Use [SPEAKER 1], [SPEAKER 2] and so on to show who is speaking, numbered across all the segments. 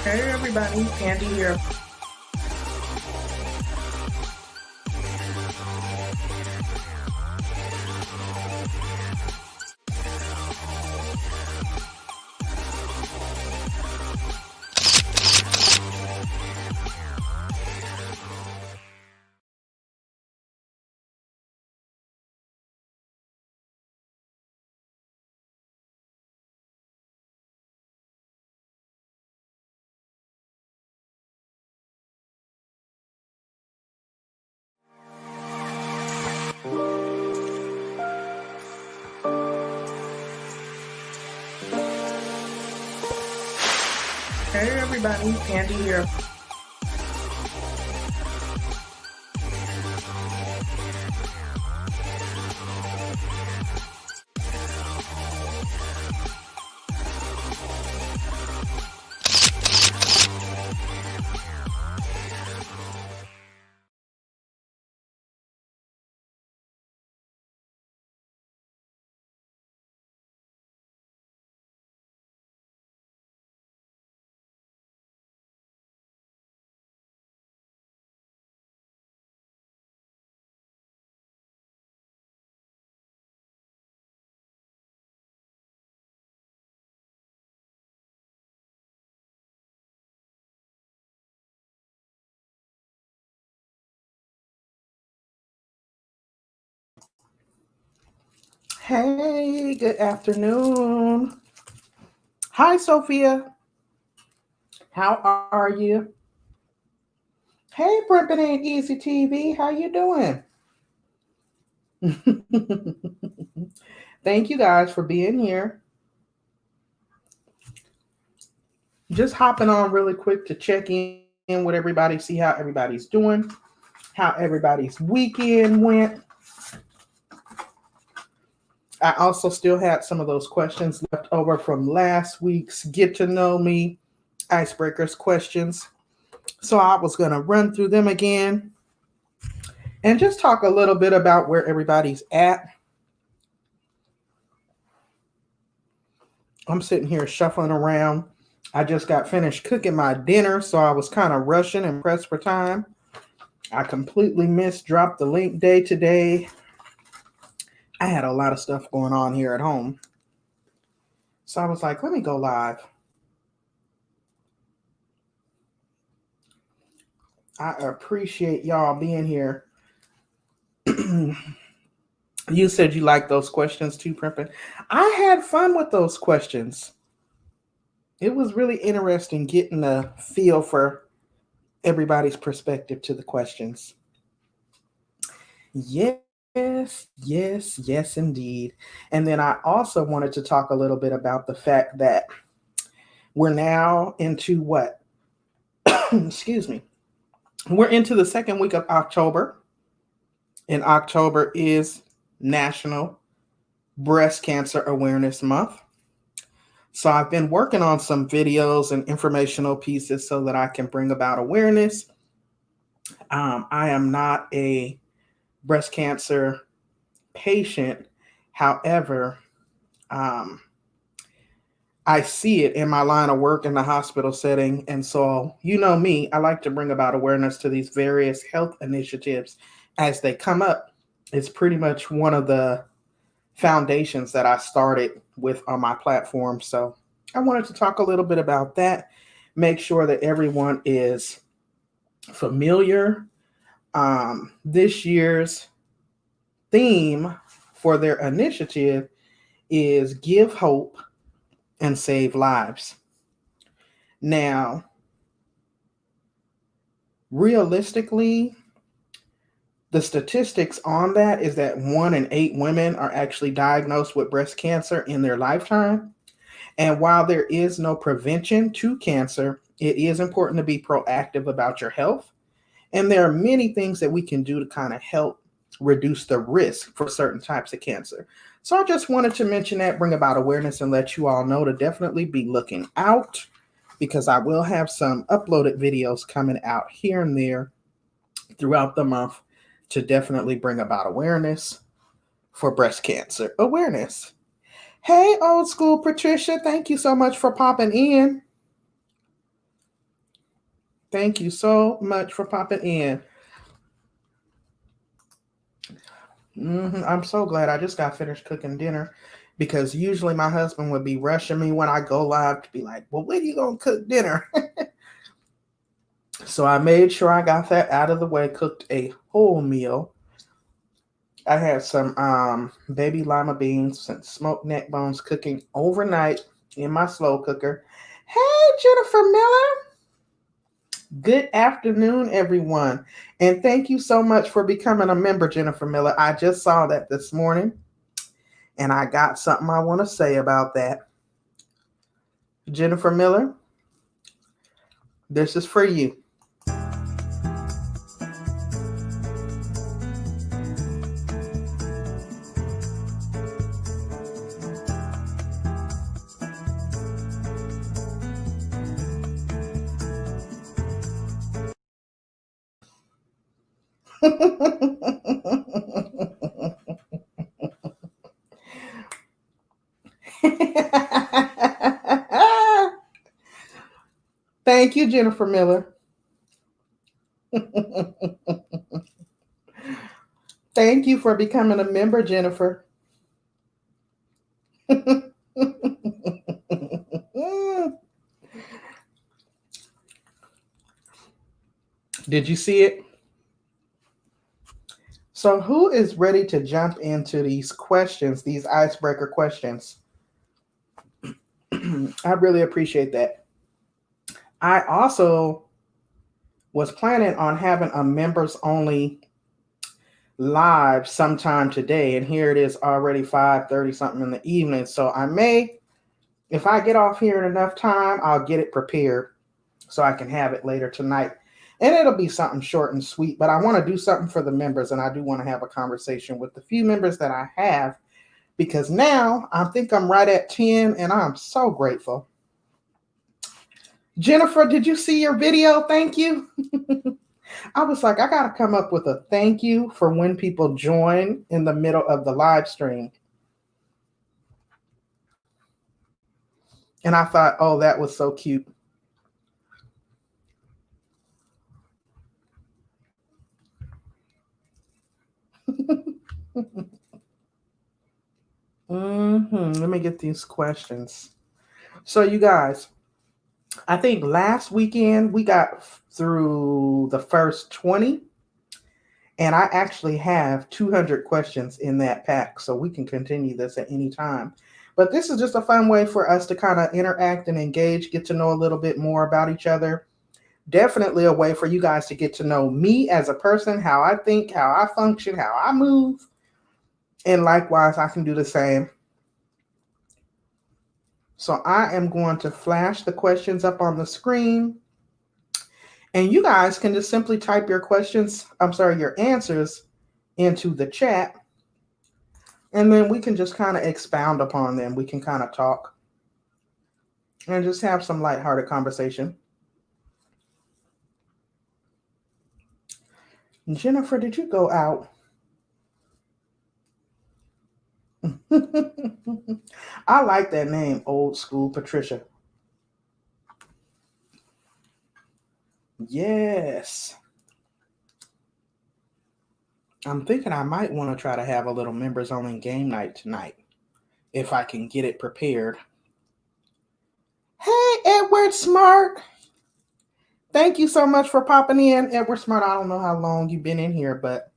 [SPEAKER 1] Hey everybody, Pandi here. Hey everybody, Pandi here. Hey, good afternoon. Hi, Sophia. How are you? Hey, Brimpin' Ain't Easy TV. How you doing? Thank you guys for being here. Just hopping on really quick to check in with everybody, see how everybody's doing, how everybody's weekend went. I also still had some of those questions left over from last week's Get to Know Me Icebreakers questions. So I was going to run through them again and just talk a little bit about where everybody's at. I'm sitting here shuffling around. I just got finished cooking my dinner, so I was kind of rushing and pressed for time. I completely missed drop the link day today. I had a lot of stuff going on here at home. So I was like, let me go live. I appreciate y'all being here. You said you liked those questions too, Primpin. I had fun with those questions. It was really interesting getting a feel for everybody's perspective to the questions. Yes, indeed. And then I also wanted to talk a little bit about the fact that we're now into what? Excuse me. We're into the second week of October, and October is National Breast Cancer Awareness Month. So I've been working on some videos and informational pieces so that I can bring about awareness. I am not a breast cancer patient. However, I see it in my line of work in the hospital setting. And so, you know me, I like to bring about awareness to these various health initiatives as they come up. It's pretty much one of the foundations that I started with on my platform. So I wanted to talk a little bit about that, make sure that everyone is familiar. This year's theme for their initiative is Give Hope and Save Lives. Now, realistically, the statistics on that is that 1 in 8 women are actually diagnosed with breast cancer in their lifetime. And while there is no prevention to cancer, it is important to be proactive about your health. And there are many things that we can do to kind of help reduce the risk for certain types of cancer. So I just wanted to mention that, bring about awareness, and let you all know to definitely be looking out, because I will have some uploaded videos coming out here and there throughout the month to definitely bring about awareness for breast cancer awareness. Hey, old school Patricia, thank you so much for popping in. Thank you so much for popping in. I'm so glad I just got finished cooking dinner because usually my husband would be rushing me when I go live to be like, well, when are you going to cook dinner? So I made sure I got that out of the way, cooked a whole meal. I had some baby lima beans and smoked neck bones cooking overnight in my slow cooker. Hey, Jennifer Miller. Good afternoon, everyone. And thank you so much for becoming a member, Jennifer Miller. I just saw that this morning, and I got something I want to say about that. Jennifer Miller, this is for you. Thank you, Jennifer Miller. Thank you for becoming a member, Jennifer. Did you see it? So, who is ready to jump into these questions, these icebreaker questions? I really appreciate that. I also was planning on having a members only live sometime today, and here it is already 5:30 something in the evening. So I may, if I get off here in enough time, I'll get it prepared so I can have it later tonight. And it'll be something short and sweet, but I want to do something for the members, and I do want to have a conversation with the few members that I have, because now I think I'm right at 10, and I'm so grateful. Jennifer, did you see your video? Thank you. I was like, I got to come up with a thank you for when people join in the middle of the live stream. And I thought, oh, that was so cute. Let me get these questions. So, you guys, I think last weekend we got through the first 20, and I actually have 200 questions in that pack, so we can continue this at any time. But this is just a fun way for us to kind of interact and engage, get to know a little bit more about each other. Definitely a way for you guys to get to know me as a person, how I think, how I function, how I move. And likewise, I can do the same. So I am going to flash the questions up on the screen. And you guys can just simply type your your answers into the chat. And then we can just kind of expound upon them. We can kind of talk and just have some lighthearted conversation. Jennifer, did you go out? I like that name, Old School Patricia. Yes. I'm thinking I might want to try to have a little members only game night tonight if I can get it prepared. Hey, Edward Smart. Thank you so much for popping in, Edward Smart. I don't know how long you've been in here, but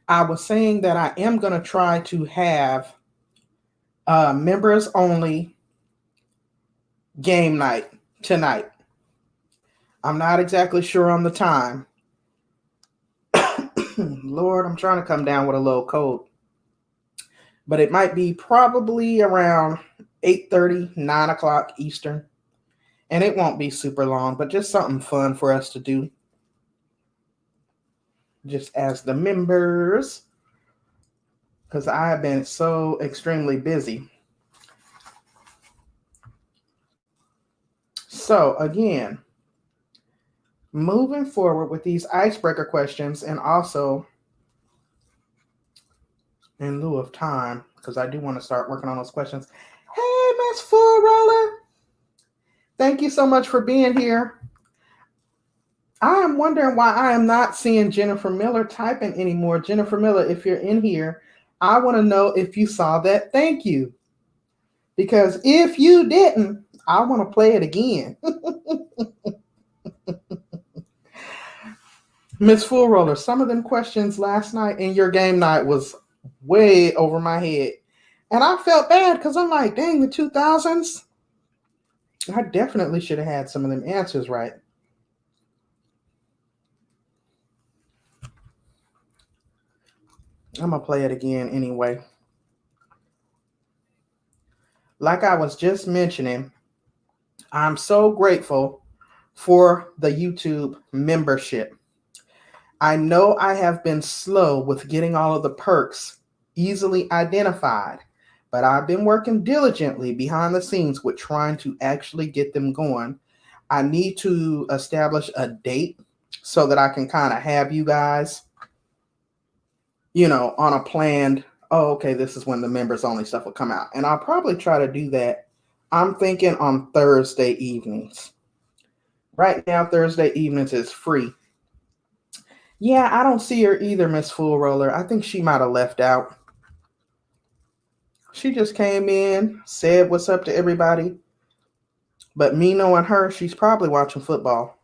[SPEAKER 1] I was saying that I am going to try to have members only game night tonight. I'm not exactly sure on the time. Lord, I'm trying to come down with a little cold. But it might be probably around 8:30, 9 o'clock Eastern. And it won't be super long, but just something fun for us to do. Just as the members. Because I have been so extremely busy. So again, moving forward with these icebreaker questions, and also in lieu of time, because I do want to start working on those questions. Hey, Miss Full Roller. Thank you so much for being here. I am wondering why I am not seeing Jennifer Miller typing anymore. Jennifer Miller, if you're in here, I want to know if you saw that. Thank you. Because if you didn't, I want to play it again. Miss Full Roller, some of them questions last night in your game night was way over my head. And I felt bad because I'm like, dang, the 2000s. I definitely should have had some of them answers right. I'm going to play it again anyway. Like I was just mentioning, I'm so grateful for the YouTube membership. I know I have been slow with getting all of the perks easily identified, but I've been working diligently behind the scenes with trying to actually get them going. I need to establish a date so that I can kind of have you guys, on a planned, oh, okay, this is when the members only stuff will come out. And I'll probably try to do that. I'm thinking on Thursday evenings. Right now, Thursday evenings is free. Yeah, I don't see her either, Miss Full Roller. I think she might have left out. She just came in, said what's up to everybody. But me knowing her, she's probably watching football.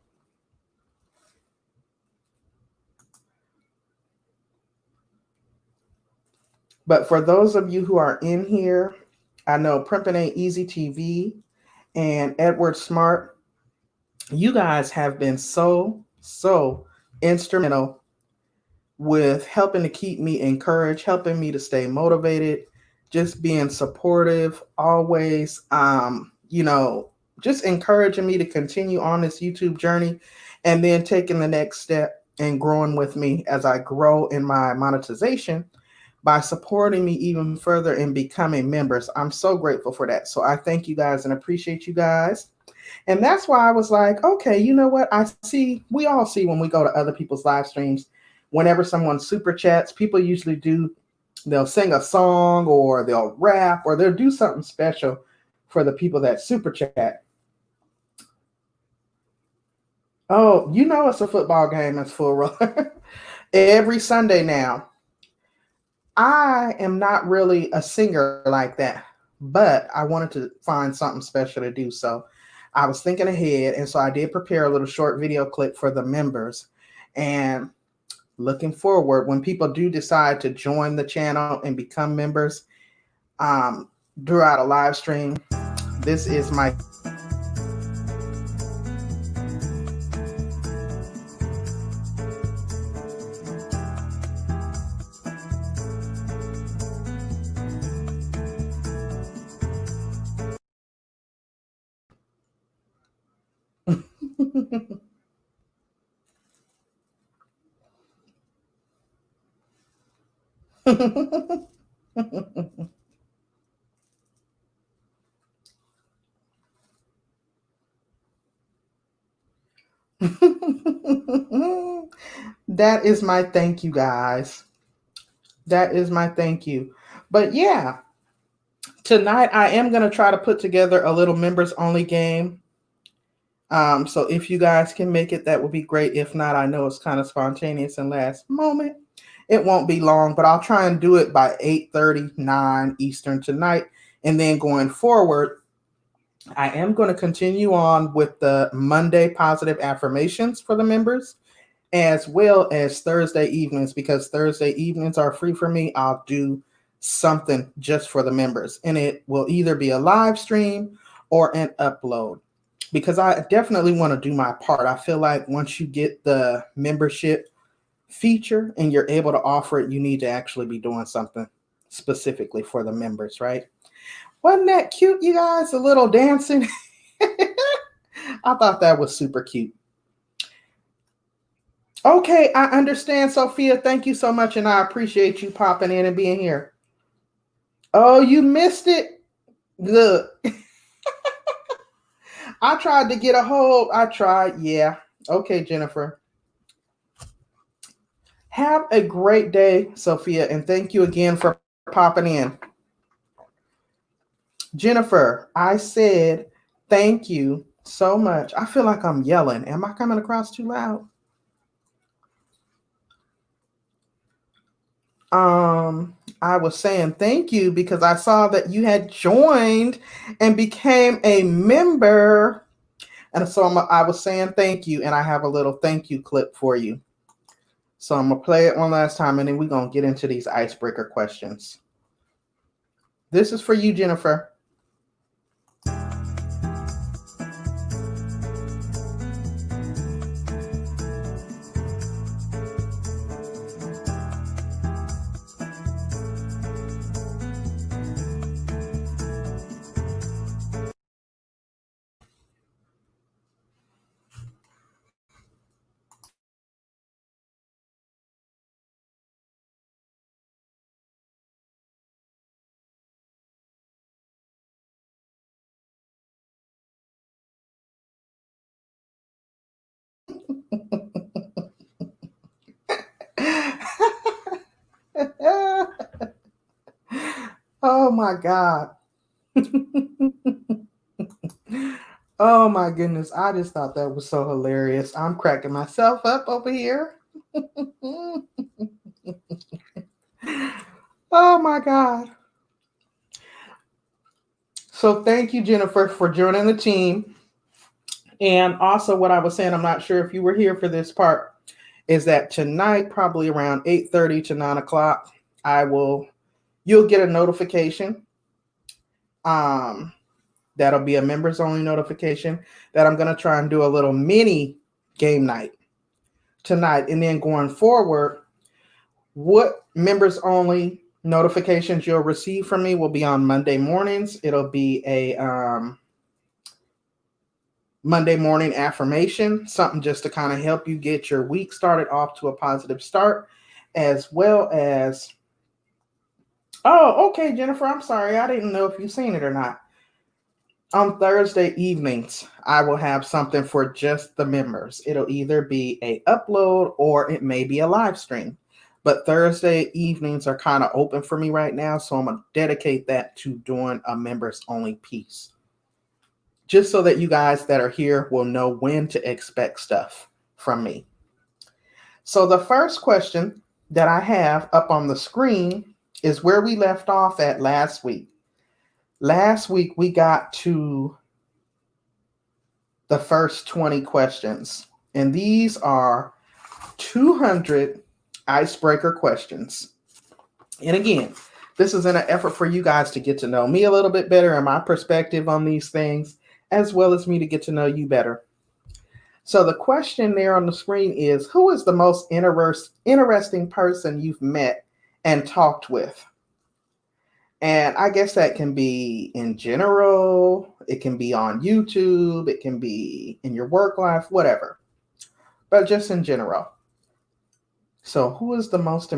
[SPEAKER 1] But for those of you who are in here, I know Primpin' Ain't Easy TV and Edward Smart, you guys have been so instrumental with helping to keep me encouraged, helping me to stay motivated, just being supportive, always, just encouraging me to continue on this YouTube journey and then taking the next step and growing with me as I grow in my monetization by supporting me even further and becoming members. I'm so grateful for that. So I thank you guys and appreciate you guys. And that's why I was like, okay, you know what? We all see when we go to other people's live streams, whenever someone super chats, people usually they'll sing a song or they'll rap or they'll do something special for the people that super chat. Oh, it's a football game that's full roller. Every Sunday now. I am not really a singer like that, but I wanted to find something special to do. So I was thinking ahead. And so I did prepare a little short video clip for the members. And looking forward, when people do decide to join the channel and become members throughout a live stream, this is my that is my thank you, guys. That is my thank you. But yeah, tonight I am going to try to put together a little members only game. So if you guys can make it, that would be great. If not, I know it's kind of spontaneous and last moment. It won't be long, but I'll try and do it by 8:39 Eastern tonight. And then going forward, I am going to continue on with the Monday positive affirmations for the members, as well as Thursday evenings, because Thursday evenings are free for me. I'll do something just for the members, and it will either be a live stream or an upload, because I definitely want to do my part. I feel like once you get the membership feature and you're able to offer it, you need to actually be doing something specifically for the members, right? Wasn't that cute, you guys? A little dancing. I thought that was super cute. Okay, I understand, Sophia. Thank you so much, and I appreciate you popping in and being here. Oh, you missed it? Look. I tried to get a hold. Yeah. Okay, Jennifer. Have a great day, Sophia, and thank you again for popping in. Jennifer, I said thank you so much. I feel like I'm yelling. Am I coming across too loud? I was saying thank you because I saw that you had joined and became a member. And so I was saying thank you, and I have a little thank you clip for you. So I'm going to play it one last time, and then we're going to get into these icebreaker questions. This is for you, Jennifer. Oh my God. Oh my goodness. I just thought that was so hilarious. I'm cracking myself up over here. Oh my God. So thank you, Jennifer, for joining the team. And also, what I was saying, I'm not sure if you were here for this part, is that tonight, probably around 8:30 to 9 o'clock, you'll get a notification. Um, that'll be a members only notification that I'm going to try and do a little mini game night tonight. And then going forward, what members only notifications you'll receive from me will be on Monday mornings. It'll be a Monday morning affirmation, something just to kind of help you get your week started off to a positive start, as well as, oh, okay, Jennifer, I'm sorry. I didn't know if you've seen it or not. On Thursday evenings, I will have something for just the members. It'll either be a upload or it may be a live stream. But Thursday evenings are kind of open for me right now, so I'm going to dedicate that to doing a members only piece. Just so that you guys that are here will know when to expect stuff from me. So the first question that I have up on the screen is where we left off at last week. Last week we got to the first 20 questions, and these are 200 icebreaker questions. And again, this is in an effort for you guys to get to know me a little bit better and my perspective on these things, as well as me to get to know you better. So the question there on the screen is, who is the most interesting person you've met and talked with? And I guess that can be in general, it can be on YouTube, it can be in your work life, whatever, but just in general. So who is the most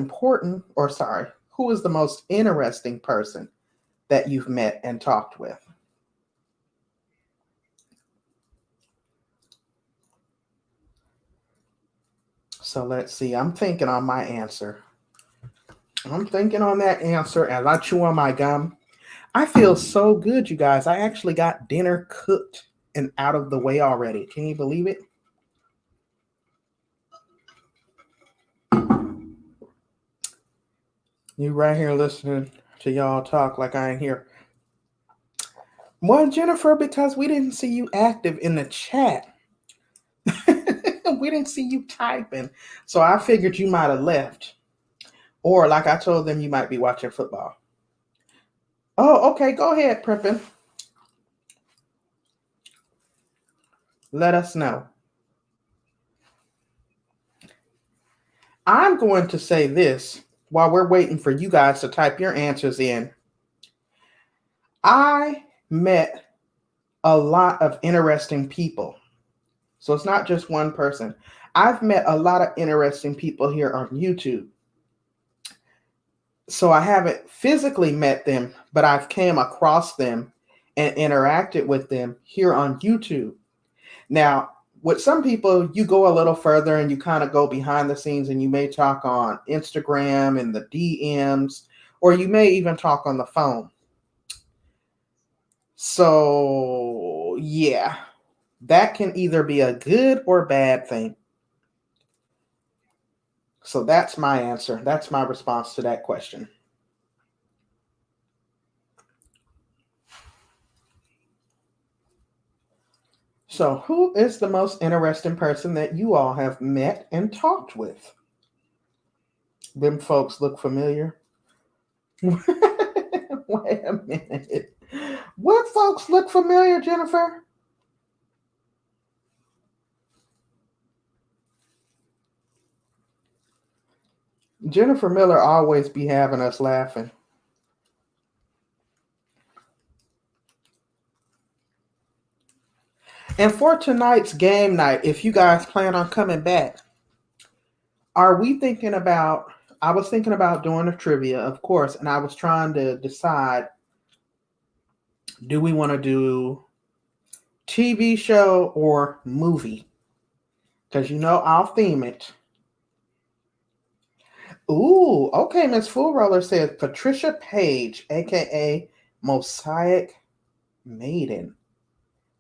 [SPEAKER 1] interesting person that you've met and talked with? So let's see. I'm thinking on my answer. I'm thinking on that answer as I chew on my gum. I feel so good, you guys. I actually got dinner cooked and out of the way already. Can you believe it? You right here listening to y'all talk like I ain't here. Well, Jennifer, because we didn't see you active in the chat. We didn't see you typing. So I figured you might have left. Or like I told them, you might be watching football. Oh, okay. Go ahead, Prippin. Let us know. I'm going to say this while we're waiting for you guys to type your answers in. I met a lot of interesting people. So it's not just one person. I've met a lot of interesting people here on YouTube. So I haven't physically met them, but I've came across them and interacted with them here on YouTube. Now, with some people, you go a little further and you kind of go behind the scenes and you may talk on Instagram and the DMs, or you may even talk on the phone. So, yeah. That can either be a good or bad thing. So that's my answer. That's my response to that question. So, who is the most interesting person that you all have met and talked with? Them folks look familiar. Wait a minute. What folks look familiar, Jennifer? Jennifer Miller always be having us laughing. And for tonight's game night, if you guys plan on coming back, are we thinking about? I was thinking about doing a trivia, of course, and I was trying to decide, do we want to do TV show or movie? Because I'll theme it. Ooh, okay, Miss Full Roller says Patricia Page, aka Mosaic Maiden.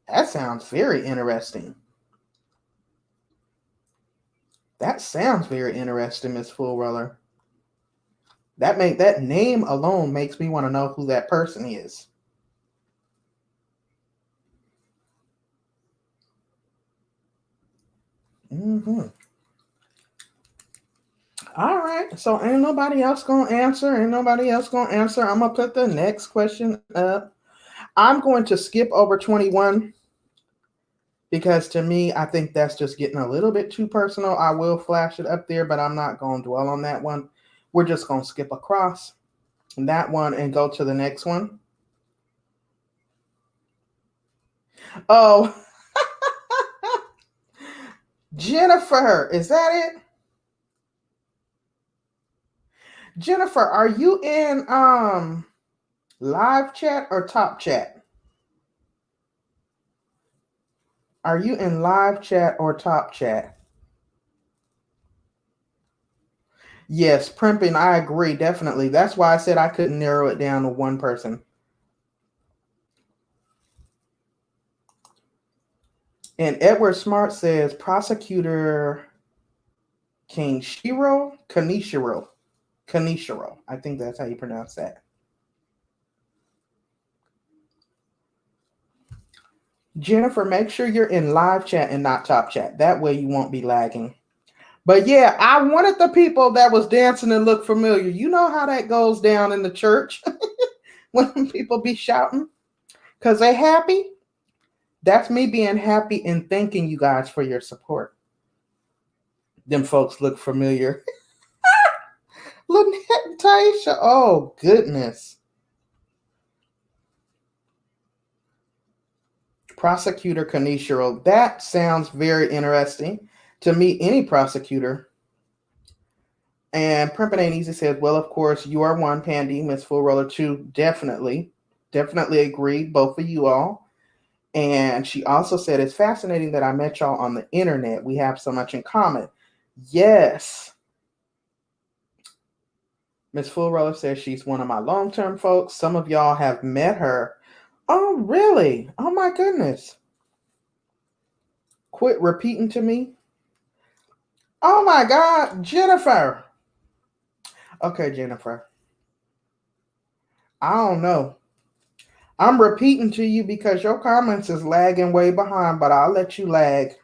[SPEAKER 1] That sounds very interesting. That sounds very interesting, Miss Full Roller. That name alone makes me want to know who that person is. Mm-hmm. All right. So ain't nobody else gonna answer. Ain't nobody else gonna answer. I'm gonna put the next question up. I'm going to skip over 21 because to me, I think that's just getting a little bit too personal. I will flash it up there, but I'm not gonna dwell on that one. We're just gonna skip across that one and go to the next one. Oh, Jennifer, is that it? Jennifer, are you in live chat or top chat? Are you in live chat or top chat? Yes, primping, I agree, definitely. That's why I said I couldn't narrow it down to one person. And Edward Smart says prosecutor Kanishiro. Kanishiro. I think that's how you pronounce that. Jennifer, make sure you're in live chat and not top chat. That way you won't be lagging. But yeah, I wanted the people that was dancing and look familiar. You know how that goes down in the church when people be shouting because they happy. That's me being happy and thanking you guys for your support. Them folks look familiar. Lynette and Taisha. Oh goodness. Prosecutor Kanishiro. That sounds very interesting to meet any prosecutor. And Primpin' Ain't Easy says, well, of course, you are one, Pandi, Miss Full Roller 2, definitely. Definitely agree, both of you all. And she also said, it's fascinating that I met y'all on the internet. We have so much in common. Yes. Miss Full Roller says she's one of my long-term folks. Some of y'all have met her. Oh, really? Oh, my goodness. Quit repeating to me. Oh, my God. Jennifer. Okay, Jennifer. I don't know. I'm repeating to you because your comments is lagging way behind, but I'll let you lag.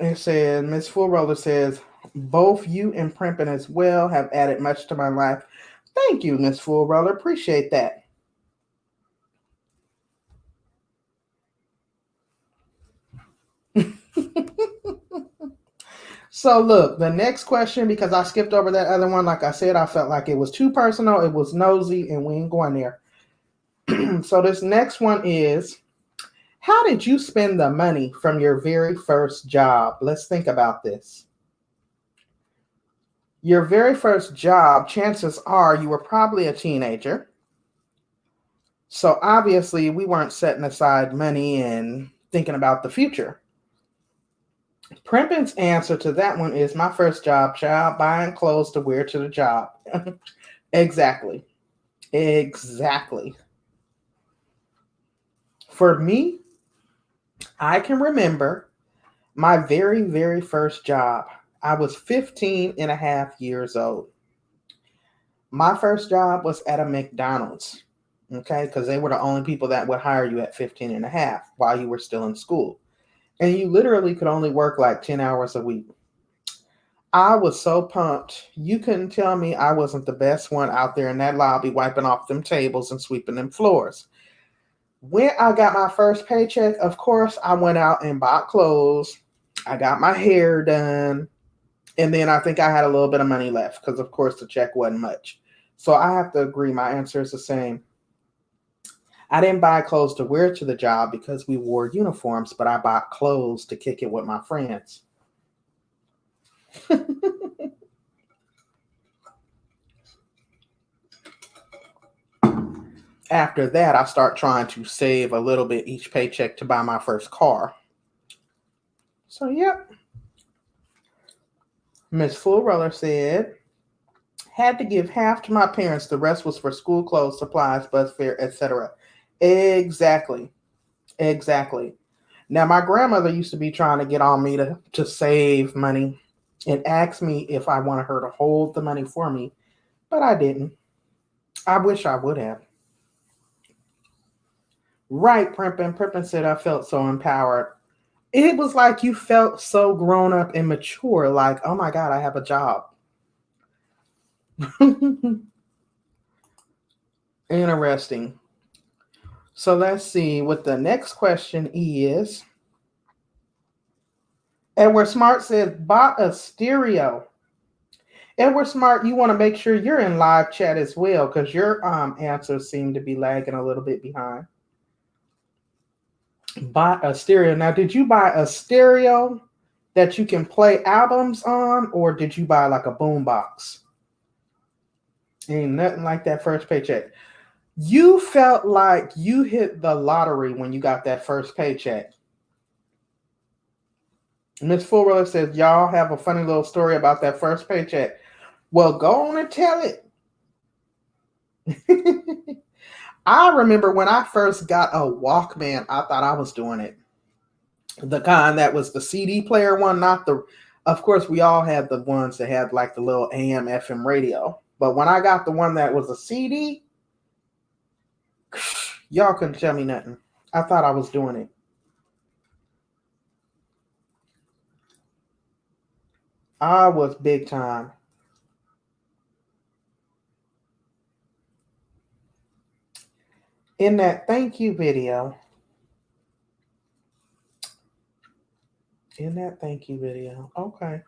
[SPEAKER 1] It says, Miss Full Roller says, both you and Primpin as well have added much to my life. Thank you, Miss Full Roller. Appreciate that. So look, the next question, because I skipped over that other one, like I said, I felt like it was too personal, it was nosy, and we ain't going there. So this next one is, how did you spend the money from your very first job? Let's think about this. Your very first job, chances are you were probably a teenager. So obviously we weren't setting aside money and thinking about the future. Primpin's answer to that one is my first job, child, buying clothes to wear to the job. Exactly. Exactly. For me, I can remember my very, very first job. I was 15 and a half years old. My first job was at a McDonald's, okay, because they were the only people that would hire you at 15 and a half while you were still in school. And you literally could only work like 10 hours a week. I was so pumped. You couldn't tell me I wasn't the best one out there in that lobby wiping off them tables and sweeping them floors. When I got my first paycheck, of course, I went out and bought clothes. I got my hair done. And then I think I had a little bit of money left because, of course, the check wasn't much. So I have to agree. My answer is the same. I didn't buy clothes to wear to the job because we wore uniforms, but I bought clothes to kick it with my friends. After that, I start trying to save a little bit each paycheck to buy my first car. So, yep. Miss Full Roller said, had to give half to my parents. The rest was for school clothes, supplies, bus fare, etc. Exactly. Exactly. Now, my grandmother used to be trying to get on me to save money and ask me if I wanted her to hold the money for me, but I didn't. I wish I would have. Right, Primpin. Primpin said I felt so empowered. It was like you felt so grown up and mature, like, oh my God, I have a job. Interesting. So let's see what the next question is. Edward Smart says, bought a stereo. Edward Smart, you want to make sure you're in live chat as well because your answers seem to be lagging a little bit behind. Bought a stereo. Now, did you buy a stereo that you can play albums on, or did you buy like a boom box? Ain't nothing like that first paycheck. You felt like you hit the lottery when you got that first paycheck. Miss Fuller says, y'all have a funny little story about that first paycheck. Well, go on and tell it. I remember when I first got a Walkman, I thought I was doing it. The kind that was the CD player one, not the, of course, we all had the ones that had like the little AM, FM radio. But when I got the one that was a CD, y'all couldn't tell me nothing. I thought I was doing it. I was big time. In that thank you video. Okay.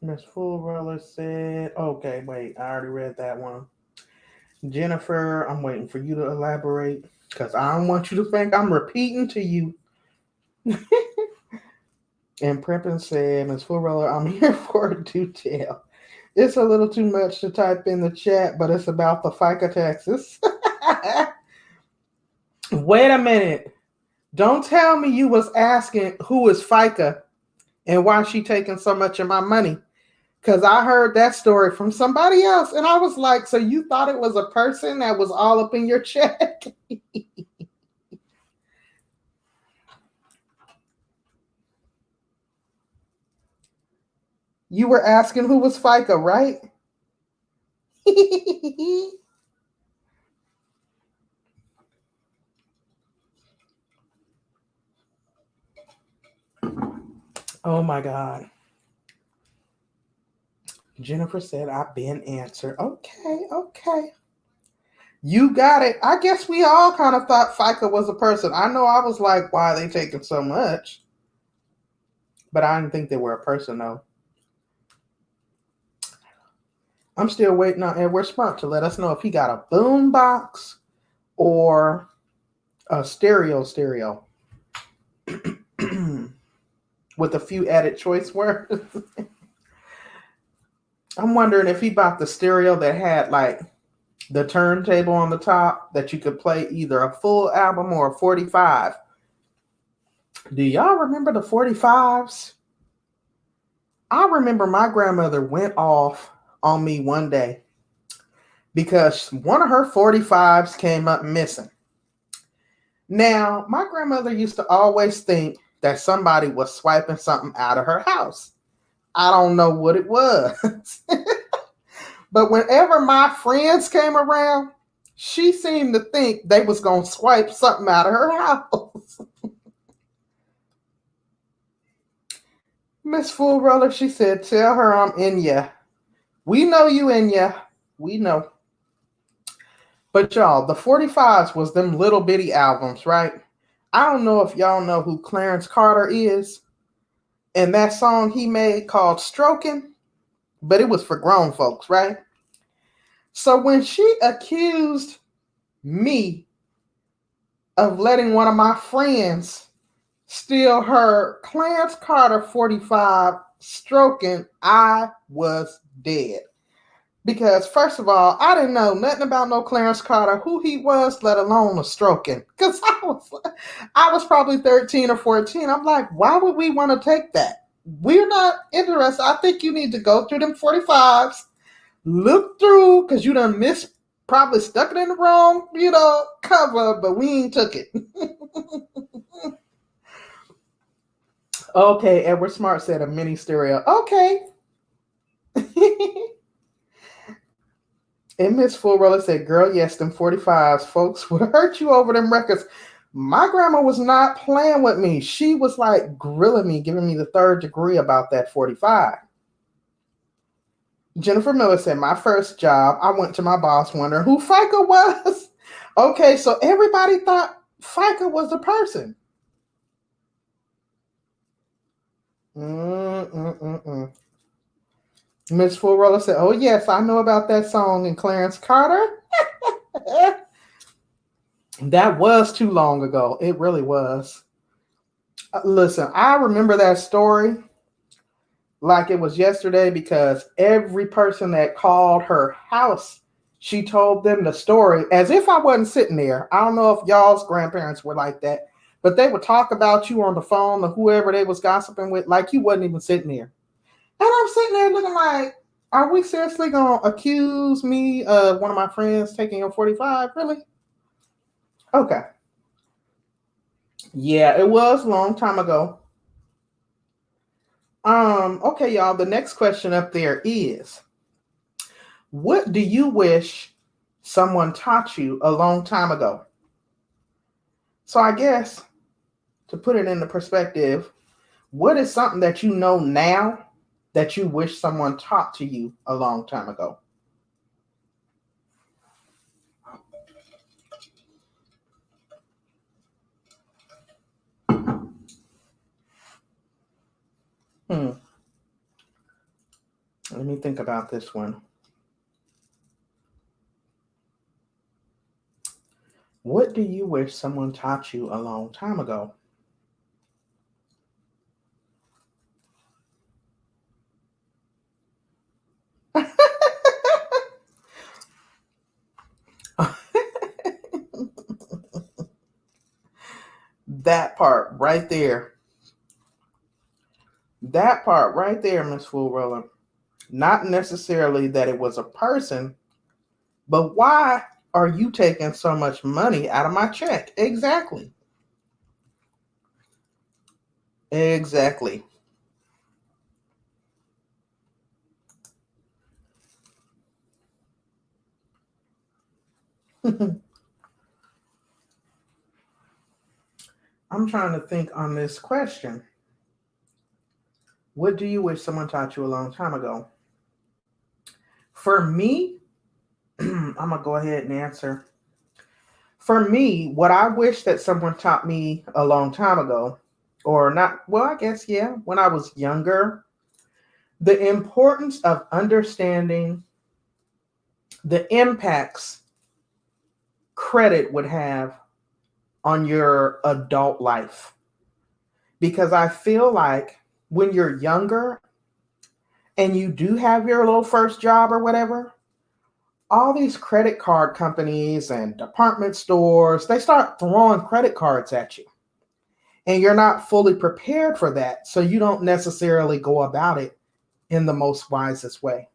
[SPEAKER 1] Miss Full Roller said, okay, wait, I already read that one. Jennifer, I'm waiting for you to elaborate because I don't want you to think I'm repeating to you. And Primpin said, Miss Full Roller, I'm here for a detail. It's a little too much to type in the chat, but it's about the FICA taxes. Wait a minute. Don't tell me you was asking who is FICA and why she taking so much of my money. Because I heard that story from somebody else. And I was like, so you thought it was a person that was all up in your check? You were asking who was FICA, right? Oh my God. Jennifer said, I've been answered. Okay. You got it. I guess we all kind of thought FICA was a person. I know I was like, why are they taking so much? But I didn't think they were a person, though. I'm still waiting on Edward Smart to let us know if he got a boom box or a stereo with a few added choice words. I'm wondering if he bought the stereo that had like the turntable on the top that you could play either a full album or a 45. Do y'all remember the 45s? I remember my grandmother went off on me one day because one of her 45s came up missing. Now, my grandmother used to always think that somebody was swiping something out of her house. I don't know what it was. But whenever my friends came around, she seemed to think they was going to swipe something out of her house. Miss Full Roller, she said, tell her I'm in ya. We know you in ya. We know. But y'all, the 45s was them little bitty albums, right? I don't know if y'all know who Clarence Carter is and that song he made called Stroking, but it was for grown folks, right? So when she accused me of letting one of my friends steal her Clarence Carter 45 Stroking, I was dead. Because first of all, I didn't know nothing about no Clarence Carter, who he was, let alone a stroking. Because I was probably 13 or 14. I'm like, why would we want to take that? We're not interested. I think you need to go through them 45s, look through, because you done missed, probably stuck it in the wrong, cover, but we ain't took it. Okay, Edward Smart said a mini stereo. Okay. And Miss Full Roller said, girl, yes, them 45s, folks would hurt you over them records. My grandma was not playing with me. She was like grilling me, giving me the third degree about that 45. Jennifer Miller said, my first job, I went to my boss wondering who FICA was. Okay, so everybody thought FICA was a person. Miss Full Roller said, oh, yes, I know about that song in Clarence Carter. That was too long ago. It really was. Listen, I remember that story like it was yesterday because every person that called her house, she told them the story as if I wasn't sitting there. I don't know if y'all's grandparents were like that, but they would talk about you on the phone or whoever they was gossiping with like you wasn't even sitting there. And I'm sitting there looking like, are we seriously going to accuse me of one of my friends taking a 45? Really? Okay. Yeah, it was a long time ago. Okay, y'all, the next question up there is, what do you wish someone taught you a long time ago? So I guess to put it into perspective, what is something that you know now that you wish someone taught to you a long time ago? Let me think about this one. What do you wish someone taught you a long time ago? That part right there. That part right there, Miss Full Roller. Not necessarily that it was a person, but why are you taking so much money out of my check? Exactly. Exactly. I'm trying to think on this question. What do you wish someone taught you a long time ago? For me, I'm going to go ahead and answer. For me, what I wish that someone taught me a long time ago, or not, well, I guess, yeah, when I was younger, the importance of understanding the impacts credit would have on your adult life. Because I feel like when you're younger and you do have your little first job or whatever, all these credit card companies and department stores, they start throwing credit cards at you. And you're not fully prepared for that. So you don't necessarily go about it in the most wisest way.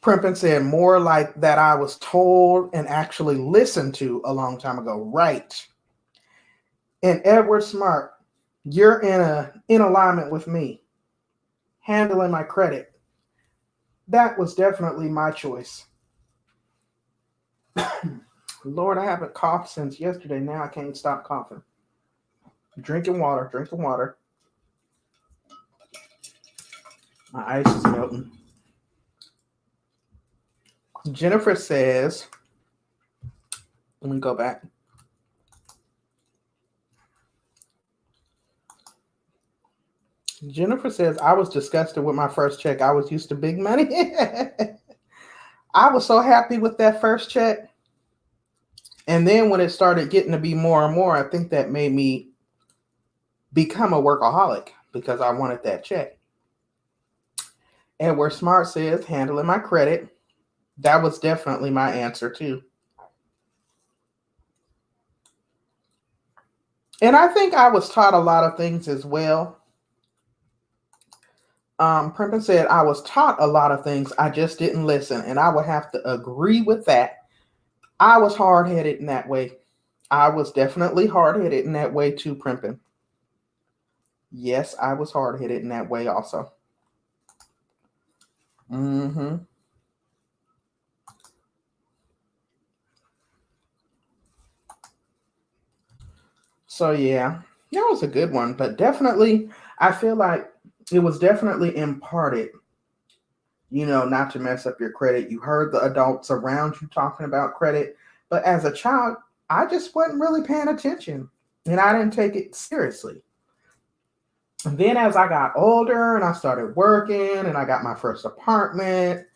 [SPEAKER 1] Primpin said more like that I was told and actually listened to a long time ago. Right. And Edward Smart, you're in alignment with me. Handling my credit. That was definitely my choice. Lord, I haven't coughed since yesterday. Now I can't stop coughing. Drinking water, drinking water. My ice is melting. Jennifer says, let me go back. Jennifer says, I was disgusted with my first check. I was used to big money. I was so happy with that first check. And then when it started getting to be more and more, I think that made me become a workaholic because I wanted that check. Edward Smart says, handling my credit. That was definitely my answer too. And I think I was taught a lot of things as well. Primpin said, I was taught a lot of things. I just didn't listen. And I would have to agree with that. I was hard-headed in that way. I was definitely hard-headed in that way too, Primpin. Yes, I was hard-headed in that way also. Mm-hmm. So yeah, that was a good one. But definitely, I feel like it was definitely imparted, not to mess up your credit. You heard the adults around you talking about credit. But as a child, I just wasn't really paying attention. And I didn't take it seriously. And then as I got older and I started working and I got my first apartment,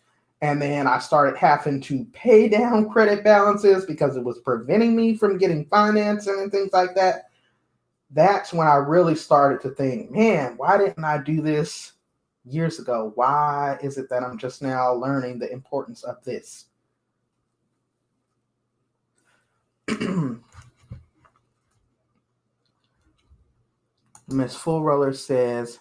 [SPEAKER 1] and then I started having to pay down credit balances because it was preventing me from getting financing and things like that. That's when I really started to think, man, why didn't I do this years ago? Why is it that I'm just now learning the importance of this? Miss Full Roller says,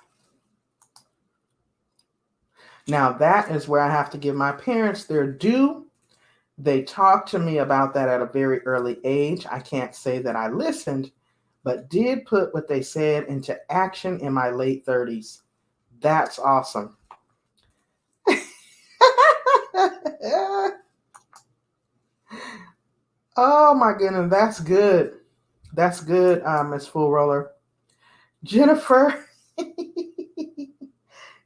[SPEAKER 1] now that is where I have to give my parents their due. They talked to me about that at a very early age. I can't say that I listened, but did put what they said into action in my late 30s. That's awesome. Oh my goodness, that's good. That's good, Miss Full Roller. Jennifer,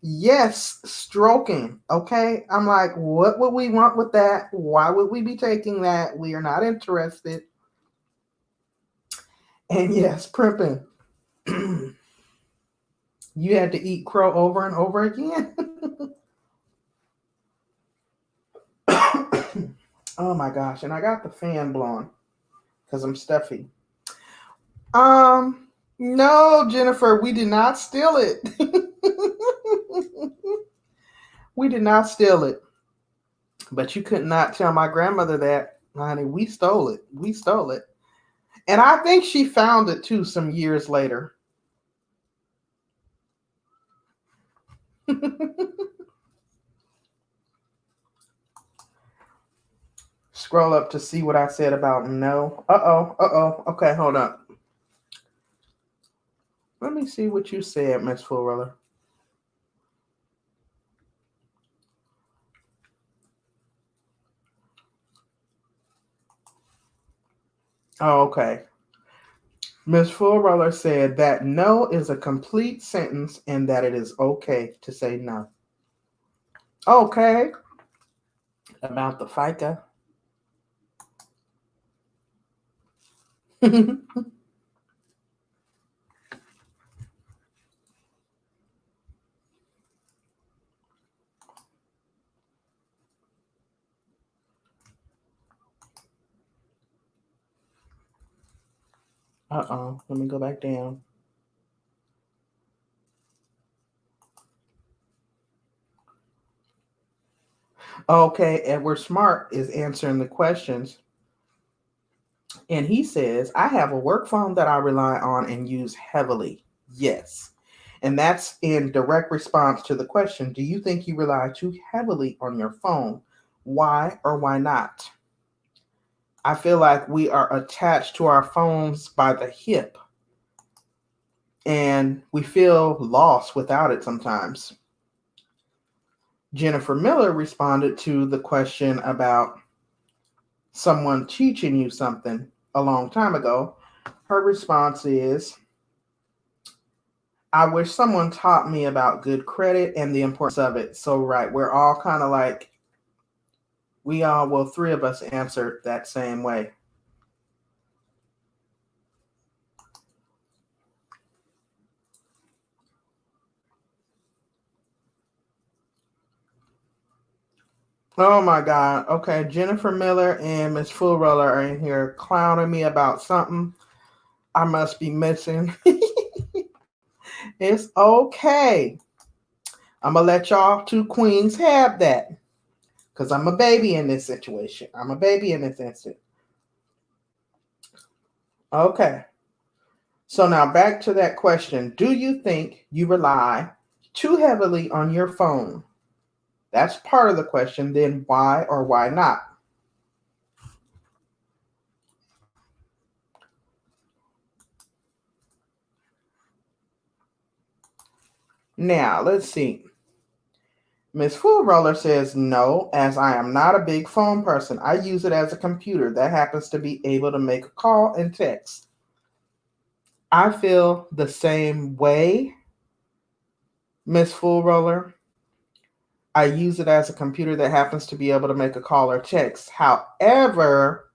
[SPEAKER 1] yes, stroking. Okay. I'm like, what would we want with that? Why would we be taking that? We are not interested. And yes, primping. You had to eat crow over and over again. Oh my gosh. And I got the fan blowing because I'm stuffy. No, Jennifer, we did not steal it. We did not steal it. But you could not tell my grandmother that, honey. We stole it. We stole it. And I think she found it too some years later. Scroll up to see what I said about no. Uh-oh. Okay, hold up. Let me see what you said, Miss Fuller. Oh, okay. Miss Fuller said that no is a complete sentence and that it is okay to say no. Okay. About the FICA. Uh-oh. Let me go back down. Okay, Edward Smart is answering the questions. And he says, I have a work phone that I rely on and use heavily. Yes. And that's in direct response to the question, do you think you rely too heavily on your phone? Why or why not? I feel like we are attached to our phones by the hip and we feel lost without it sometimes. Jennifer Miller responded to the question about someone teaching you something a long time ago. Her response is, I wish someone taught me about good credit and the importance of it. So, right, we're all kind of like, three of us answered that same way. Oh my God. Okay, Jennifer Miller and Miss Full Roller are in here clowning me about something I must be missing. It's okay. I'm going to let y'all two queens have that because I'm a baby in this situation. I'm a baby in this instant. Okay. So now back to that question. Do you think you rely too heavily on your phone? That's part of the question. Then why or why not? Now, let's see. Miss Full Roller says no, as I am not a big phone person. I use it as a computer that happens to be able to make a call and text. I feel the same way, Miss Full Roller. I use it as a computer that happens to be able to make a call or text. However,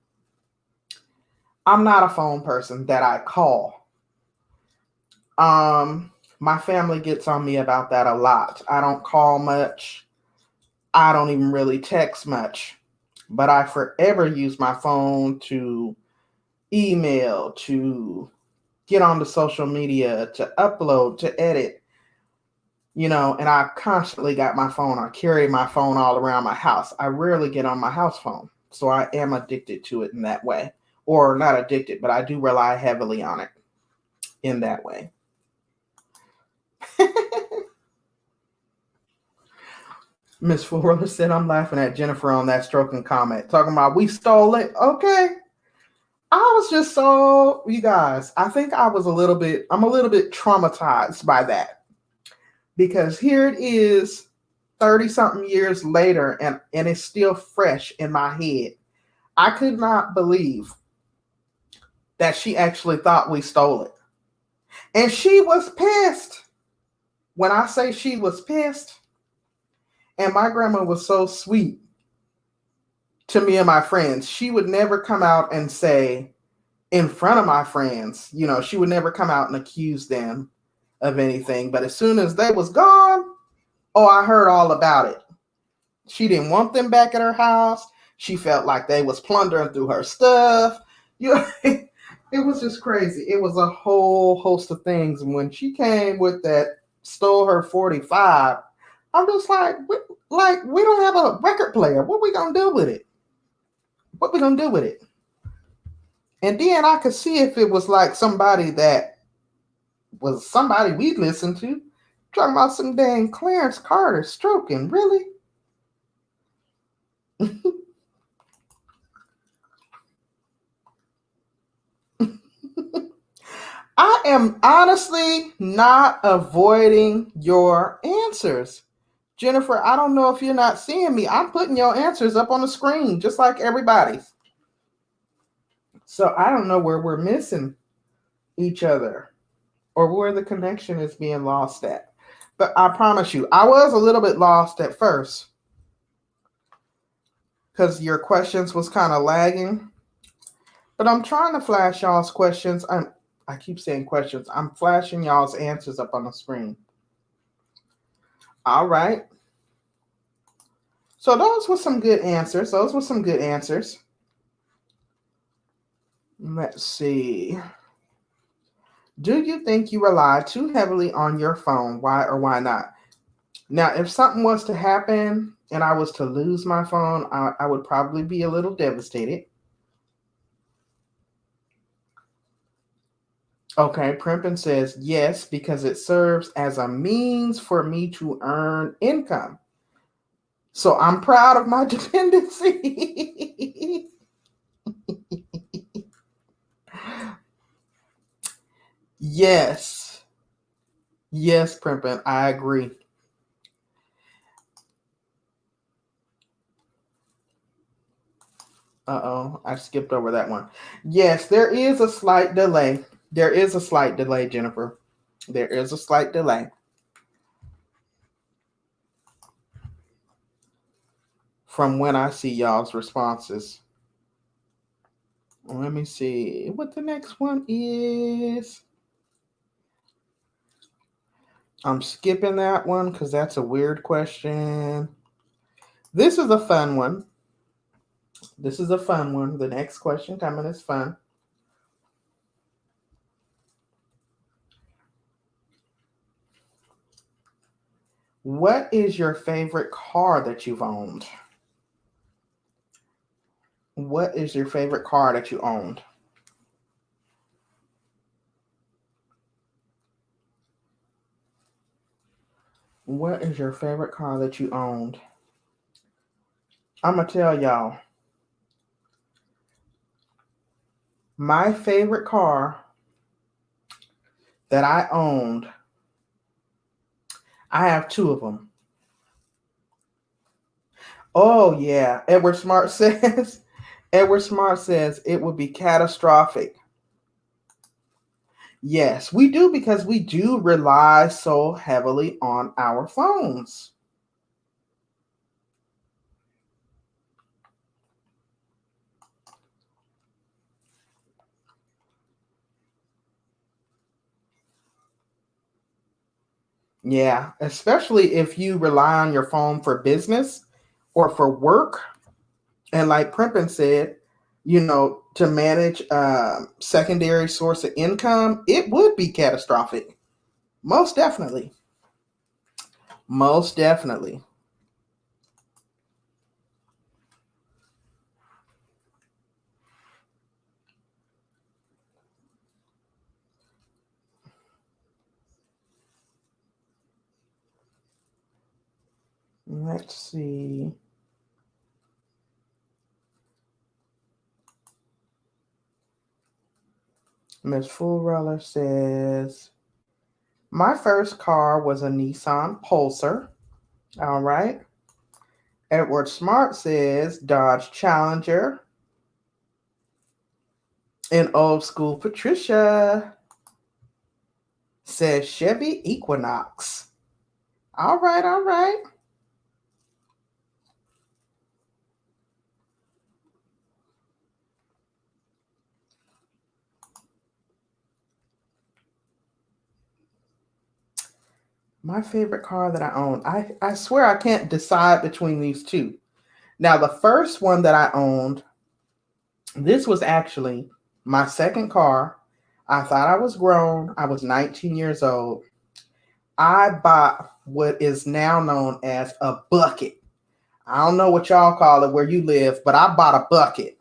[SPEAKER 1] I'm not a phone person that I call. My family gets on me about that a lot. I don't call much. I don't even really text much. But I forever use my phone to email, to get onto social media, to upload, to edit, and I constantly got my phone. I carry my phone all around my house. I rarely get on my house phone. So I am addicted to it in that way. Or not addicted, but I do rely heavily on it in that way. Miss Flora said, I'm laughing at Jennifer on that stroking comment. Talking about we stole it. Okay. I was just so, you guys, I think I'm a little bit traumatized by that. Because here it is 30 something years later and it's still fresh in my head. I could not believe that she actually thought we stole it. And she was pissed. When I say she was pissed, and my grandma was so sweet to me and my friends, she would never come out and say in front of my friends, she would never come out and accuse them of anything. But as soon as they was gone, oh, I heard all about it. She didn't want them back at her house. She felt like they was plundering through her stuff. It was just crazy. It was a whole host of things. And when she came with that stole her 45, I'm just like, we don't have a record player. What we gonna do with it? What we gonna do with it? And then I could see if it was like somebody that was somebody we'd listen to. Talking about some dang Clarence Carter stroking. Really? I am honestly not avoiding your answers. Jennifer, I don't know if you're not seeing me. I'm putting your answers up on the screen, just like everybody's. So I don't know where we're missing each other or where the connection is being lost at. But I promise you, I was a little bit lost at first because your questions was kind of lagging. But I'm trying to flash y'all's questions. I keep saying questions. I'm flashing y'all's answers up on the screen. All right. So those were some good answers. Let's see. Do you think you rely too heavily on your phone? Why or why not? Now, if something was to happen and I was to lose my phone, I would probably be a little devastated. Okay, Primpin says yes, because it serves as a means for me to earn income. So I'm proud of my dependency. Yes. Yes, Primpin, I agree. Uh-oh, I skipped over that one. Yes, there is a slight delay. There is a slight delay, Jennifer. There is a slight delay from when I see y'all's responses. Let me see what the next one is. I'm skipping that one because that's a weird question. This is a fun one. This is a fun one. The next question coming is fun. What is your favorite car that you've owned? What is your favorite car that you owned? What is your favorite car that you owned? I'm going to tell y'all. My favorite car that I owned, I have two of them. Oh, yeah. Edward Smart says it would be catastrophic. Yes, we do, because we do rely so heavily on our phones. Yeah, especially if you rely on your phone for business or for work. And like Primpin said, to manage secondary source of income, it would be catastrophic. Most definitely. Most definitely. Let's see. Miss Fullroller says, my first car was a Nissan Pulsar. All right. Edward Smart says Dodge Challenger. And old school Patricia says Chevy Equinox. All right, all right. My favorite car that I own. I swear I can't decide between these two. Now, the first one that I owned, this was actually my second car. I thought I was grown. I was 19 years old. I bought what is now known as a bucket. I don't know what y'all call it where you live, but I bought a bucket,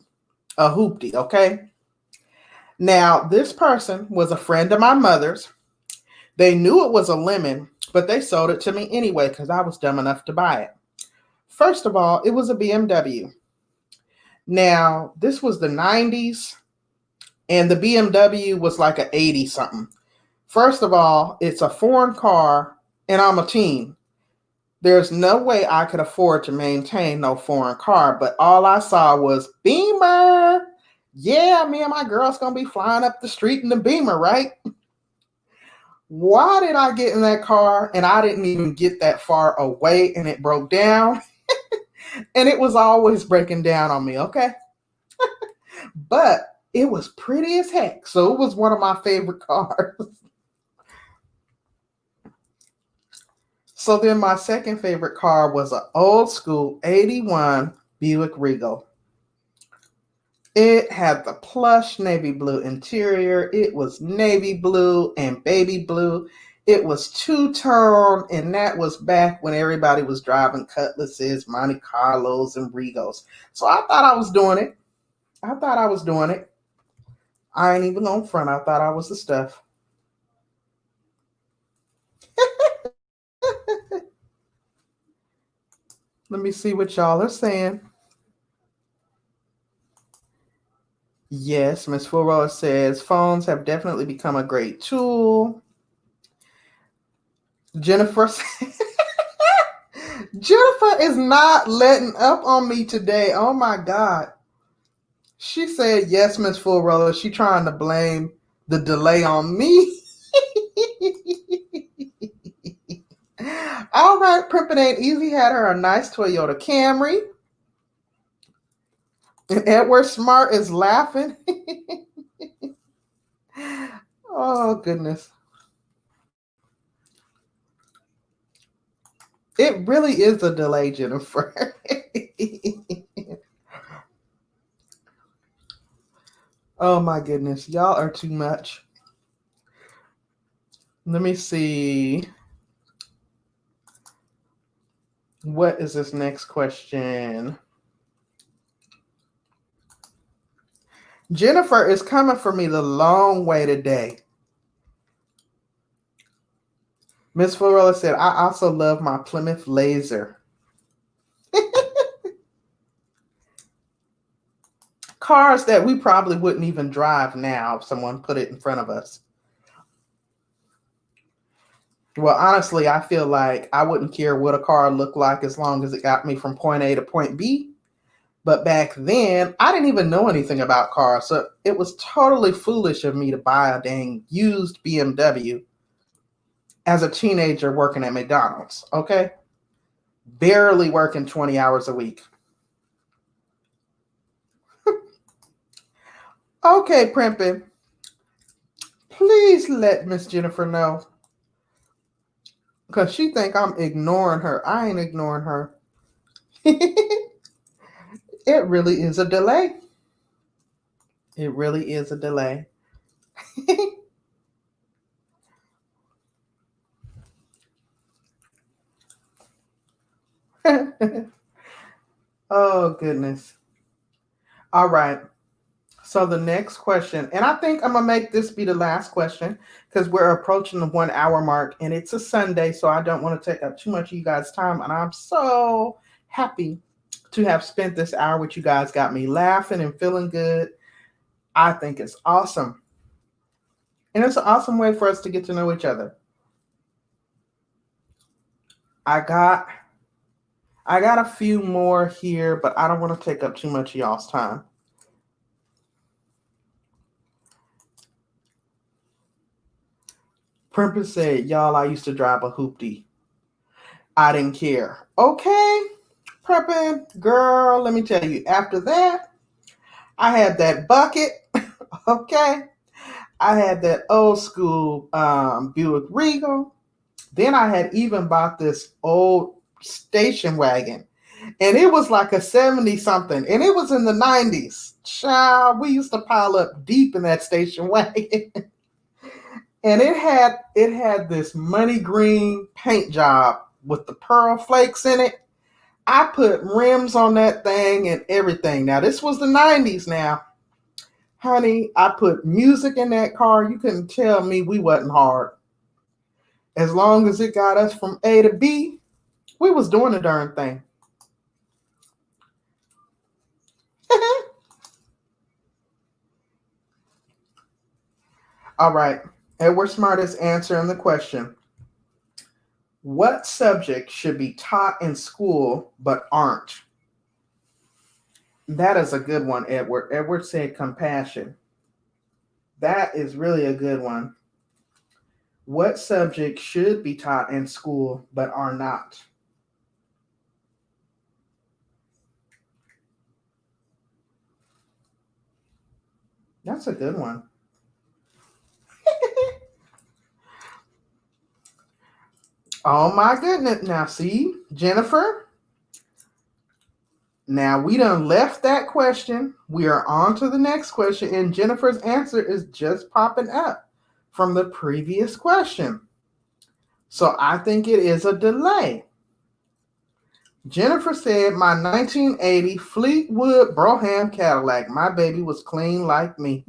[SPEAKER 1] a hoopty, okay? Now, this person was a friend of my mother's. They knew it was a lemon, but they sold it to me anyway because I was dumb enough to buy it. First of all, it was a BMW. Now, this was the 90s, and the BMW was like an 80 something. First of all, it's a foreign car, and I'm a teen. There's no way I could afford to maintain no foreign car, but all I saw was Beamer. Yeah, me and my girl's gonna be flying up the street in the Beamer, right? Why did I get in that car and I didn't even get that far away and it broke down? And it was always breaking down on me, okay? But it was pretty as heck. So it was one of my favorite cars. So then my second favorite car was an old school 81 Buick Regal. It had the plush navy blue interior. It was navy blue and baby blue. It was two-tone, and that was back when everybody was driving Cutlasses, Monte Carlos, and Regos. So I thought I was doing it. I ain't even gonna front. I thought I was the stuff. Let me see what y'all are saying. Yes, Miss Fulroy says phones have definitely become a great tool. Jennifer Jennifer is not letting up on me today. Oh my God. She said, yes, Miss Fulroy. She trying to blame the delay on me. All right, Primpin' Ain't Easy had her a nice Toyota Camry. And Edward Smart is laughing. Oh, goodness. It really is a delay, Jennifer. Oh, my goodness. Y'all are too much. Let me see. What is this next question? Jennifer is coming for me the long way today. Miss Florella said, I also love my Plymouth Laser. Cars that we probably wouldn't even drive now if someone put it in front of us. Well, honestly, I feel like I wouldn't care what a car looked like as long as it got me from point A to point B. But back then, I didn't even know anything about cars. So it was totally foolish of me to buy a dang used BMW as a teenager working at McDonald's, okay? Barely working 20 hours a week. Okay, Primpin, please let Miss Jennifer know. Because she think I'm ignoring her. I ain't ignoring her. It really is a delay. It really is a delay. Oh, goodness. All right. So the next question, and I think I'm going to make this be the last question because we're approaching the 1 hour mark and it's a Sunday. So I don't want to take up too much of you guys' time. And I'm so happy to have spent this hour with you guys. Got me laughing and feeling good. I think it's awesome. And it's an awesome way for us to get to know each other. I got a few more here, but I don't want to take up too much of y'all's time. Primpin said, y'all, I used to drive a hoopty. I didn't care. Okay, Primpin, girl, let me tell you, after that, I had that bucket. Okay. I had that old school Buick Regal. Then I had even bought this old station wagon. And it was like a 70 something. And it was in the 90s. Child, we used to pile up deep in that station wagon. And it had this money green paint job with the pearl flakes in it. I put rims on that thing and everything. Now, this was the 90s now. Honey, I put music in that car. You couldn't tell me we wasn't hard. As long as it got us from A to B, we was doing the darn thing. All right. Edward Smart is answering the question. What subjects should be taught in school but aren't? That is a good one, Edward. Edward said compassion. That is really a good one. What subjects should be taught in school but are not? That's a good one. Oh my goodness. Now see, Jennifer. Now we done left that question. We are on to the next question. And Jennifer's answer is just popping up from the previous question. So I think it is a delay. Jennifer said, my 1980 Fleetwood Brougham Cadillac. My baby was clean like me.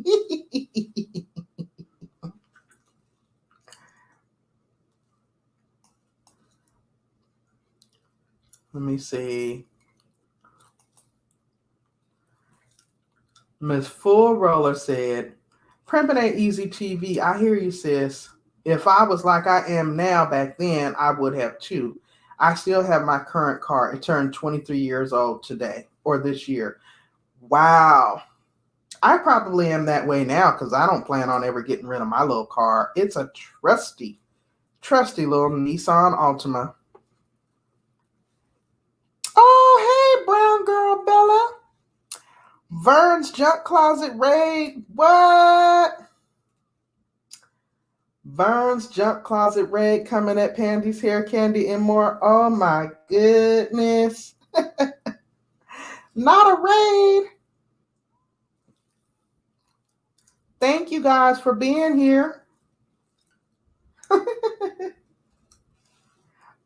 [SPEAKER 1] Let me see. Miss Full Roller said, Primping ain't easy TV. I hear you, sis. If I was like I am now back then, I would have too. I still have my current car. It turned 23 years old today or this year. Wow. I probably am that way now because I don't plan on ever getting rid of my little car. It's a trusty little Nissan Altima. Oh, hey, brown girl Bella. Vern's junk closet raid. What? Vern's junk closet raid coming at Pandy's hair candy and more. Oh my goodness. Not a raid. Thank you guys for being here.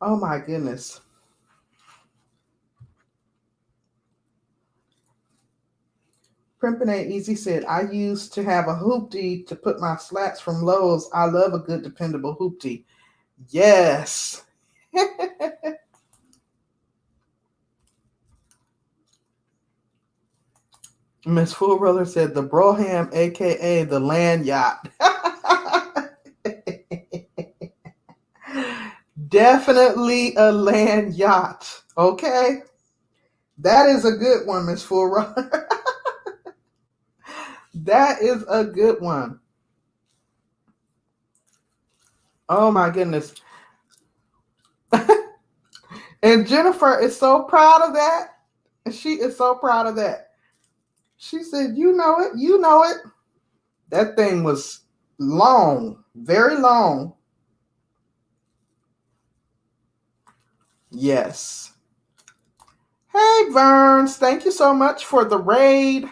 [SPEAKER 1] Oh my goodness. Primping Ain't Easy said, I used to have a hoopty to put my slats from Lowe's. I love a good dependable hoopty. Yes. Miss Full Brother said, the Broham, a.k.a. the land yacht. Definitely a land yacht. Okay? That is a good one, Miss Full Brother. That is a good one. Oh my goodness. And Jennifer is so proud of that. She is so proud of that. She said, you know it, you know it. That thing was long, very long. Yes. Hey, Verns, thank you so much for the raid.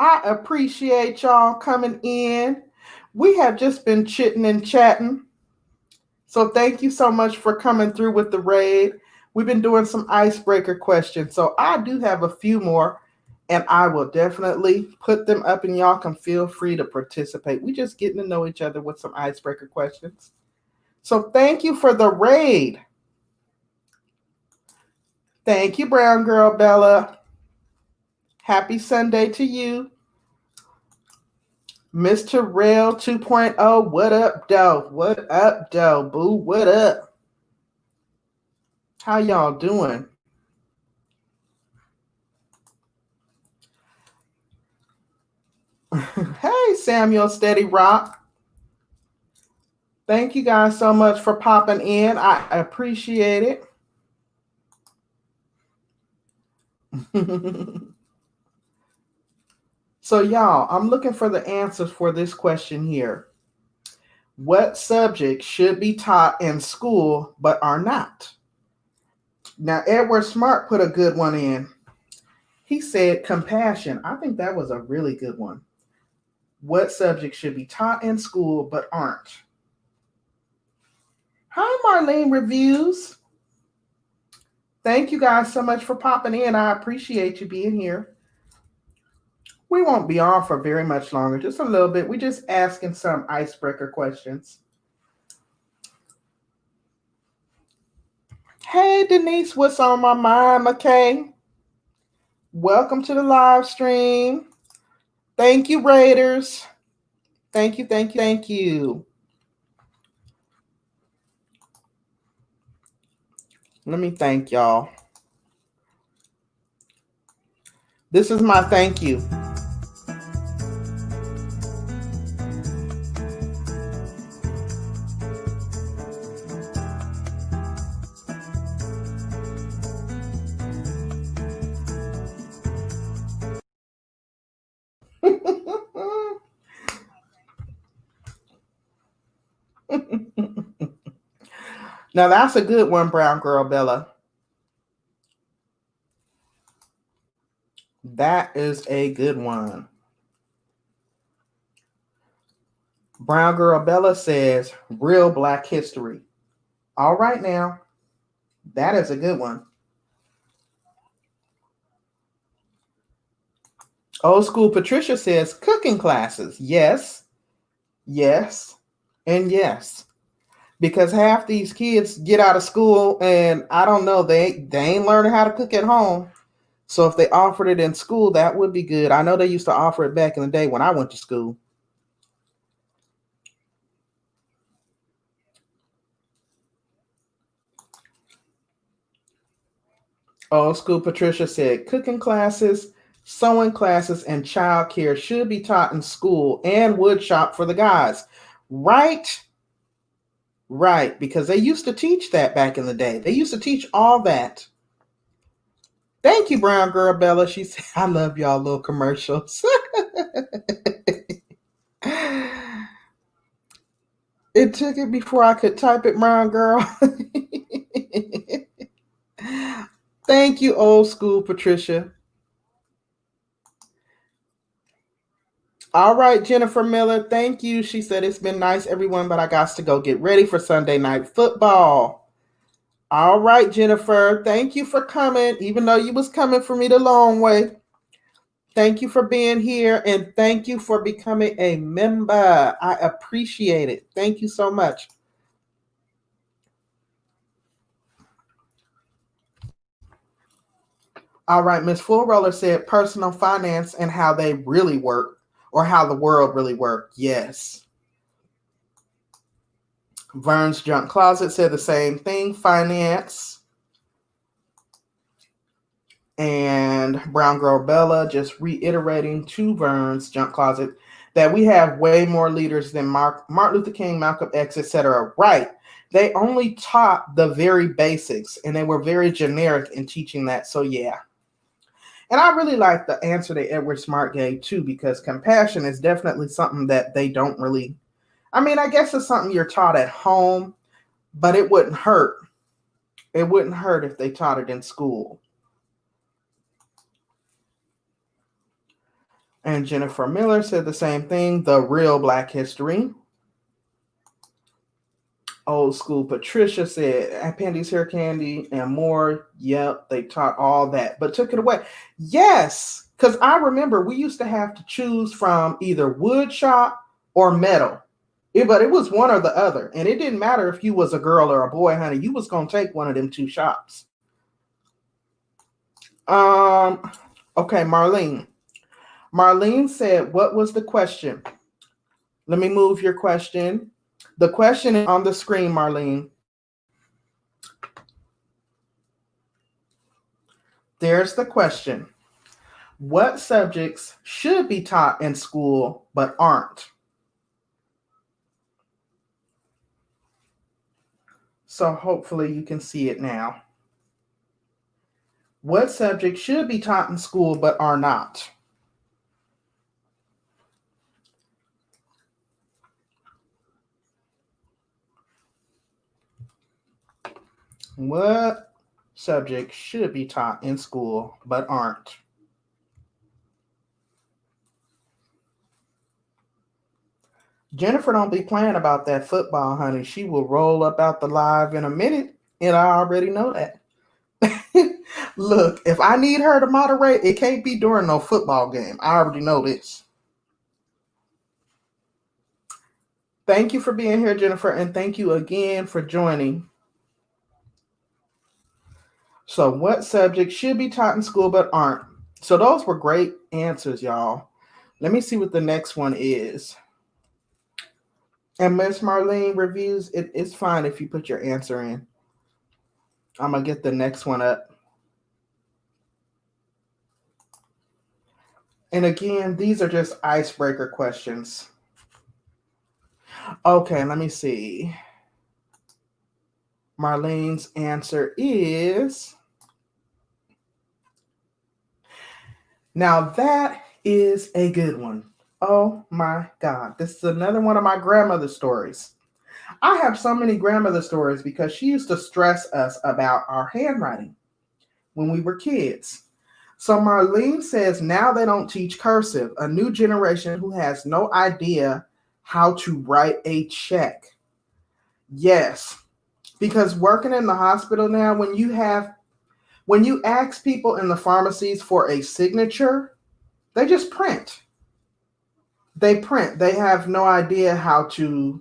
[SPEAKER 1] I appreciate y'all coming in. We have just been chitting and chatting. So thank you so much for coming through with the raid. We've been doing some icebreaker questions. So I do have a few more, and I will definitely put them up, and y'all can feel free to participate. We're just getting to know each other with some icebreaker questions. So thank you for the raid. Thank you, brown girl Bella. Happy Sunday to you. Mr. Rail 2.0, what up, doe? What up, doe? Boo, what up? How y'all doing? Hey, Samuel Steady Rock. Thank you guys so much for popping in. I appreciate it. So, y'all, I'm looking for the answers for this question here. What subjects should be taught in school but are not? Now, Edward Smart put a good one in. He said compassion. I think that was a really good one. What subjects should be taught in school but aren't? Hi, Marlene Reviews. Thank you guys so much for popping in. I appreciate you being here. We won't be on for very much longer, just a little bit. We're just asking some icebreaker questions. Hey, Denise, what's on my mind, McKay? Welcome to the live stream. Thank you, Raiders. Thank you, thank you, thank you. Let me thank y'all. This is my thank you. Now that's a good one, brown girl Bella. That is a good one. Brown girl Bella says real Black history. All right now. That is a good one. Old school Patricia says cooking classes. Yes, yes, and yes. because half these kids get out of school and I don't know, they ain't learning how to cook at home. So if they offered it in school, that would be good. I know they used to offer it back in the day when I went to school. Old school Patricia said cooking classes, sewing classes, and childcare should be taught in school and wood shop for the guys. Right? Right. Because they used to teach that back in the day. They used to teach all that. Thank you, Brown Girl Bella. She said, I love y'all little commercials. It took it before I could type it, Brown Girl. Thank you, old school Patricia. All right, Jennifer Miller, thank you. She said it's been nice, everyone, but I got to go get ready for Sunday night football. All right, Jennifer, thank you for coming, even though you was coming for me the long way. Thank you for being here and thank you for becoming a member. I appreciate it. Thank you so much. All right, Miss Full Roller said personal finance and how they really work or how the world really work. Yes. Vern's Junk Closet said the same thing, finance. And Brown Girl Bella just reiterating to Vern's Junk Closet that we have way more leaders than Martin Luther King, Malcolm X, etc. Right. They only taught the very basics and they were very generic in teaching that. So, yeah. And I really like the answer that Edward Smart gave too, because compassion is definitely something that they don't really. I mean, I guess it's something you're taught at home, but it wouldn't hurt. It wouldn't hurt if they taught it in school. And Jennifer Miller said the same thing, the real Black history. Old school Patricia said, Pandy's hair candy and more. Yep, they taught all that, but took it away. Yes, because I remember we used to have to choose from either wood shop or metal. But it was one or the other. And it didn't matter if you was a girl or a boy, honey. You was going to take one of them two shops. Okay, Marlene. Marlene said, what was the question? Let me move your question. The question is on the screen, Marlene. There's the question. What subjects should be taught in school but aren't? So hopefully you can see it now. What subjects should be taught in school but are not? What subjects should be taught in school but aren't? Jennifer don't be playing about that football, honey. She will roll up out the live in a minute, and I already know that. Look, if I need her to moderate, it can't be during no football game. I already know this. Thank you for being here, Jennifer, and thank you again for joining. So, what subjects should be taught in school but aren't? So, those were great answers, y'all. Let me see what the next one is. And Miss Marlene reviews, it's fine if you put your answer in. I'm going to get the next one up. And again, these are just icebreaker questions. Okay, let me see. Marlene's answer is. Now that is a good one. Oh my God. This is another one of my grandmother's stories. I have so many grandmother stories because she used to stress us about our handwriting when we were kids. So Marlene says now they don't teach cursive, a new generation who has no idea how to write a check. Yes, because working in the hospital now, when you ask people in the pharmacies for a signature, they just print. They print. They have no idea how to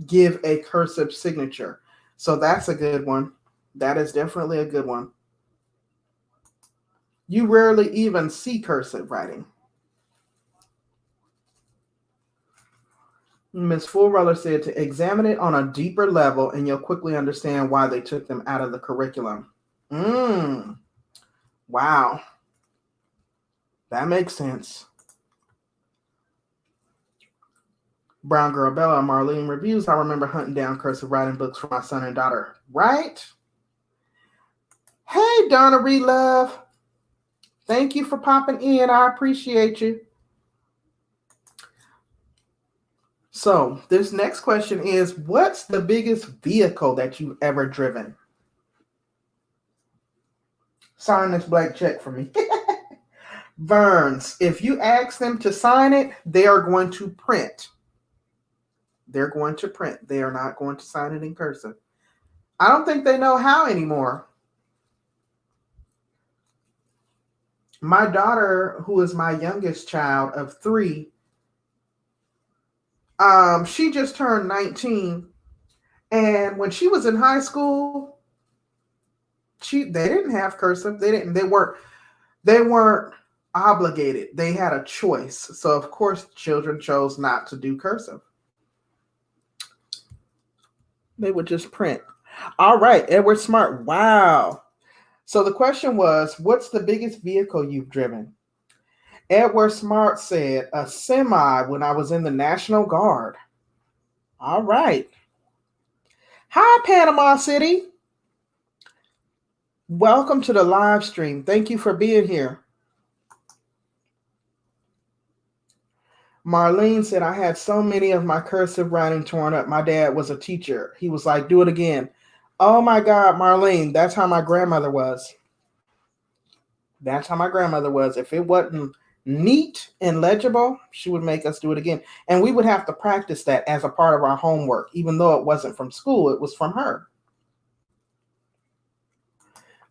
[SPEAKER 1] give a cursive signature. So that's a good one. That is definitely a good one. You rarely even see cursive writing. Ms. Fullreller said to examine it on a deeper level and you'll quickly understand why they took them out of the curriculum. Wow. That makes sense. Brown Girl Bella, Marlene reviews. I remember hunting down cursive writing books for my son and daughter. Right? Hey, Donna Reed Love. Thank you for popping in. I appreciate you. So, this next question is, what's the biggest vehicle that you've ever driven? Sign this blank check for me. Verns, if you ask them to sign it, they are going to print. They're going to print. They are not going to sign it in cursive. I don't think they know how anymore. My daughter, who is my youngest child of 3, she just turned 19. And when she was in high school, they didn't have cursive. They weren't obligated. They had a choice. So of course children chose not to do cursive. They would just print. All right, Edward Smart. Wow. So the question was, what's the biggest vehicle you've driven? Edward Smart said, a semi when I was in the National Guard. All right. Hi, Panama City. Welcome to the live stream. Thank you for being here. Marlene said, I had so many of my cursive writing torn up. My dad was a teacher. He was like, do it again. Oh my God, Marlene, that's how my grandmother was. That's how my grandmother was. If it wasn't neat and legible, she would make us do it again. And we would have to practice that as a part of our homework, even though it wasn't from school, it was from her.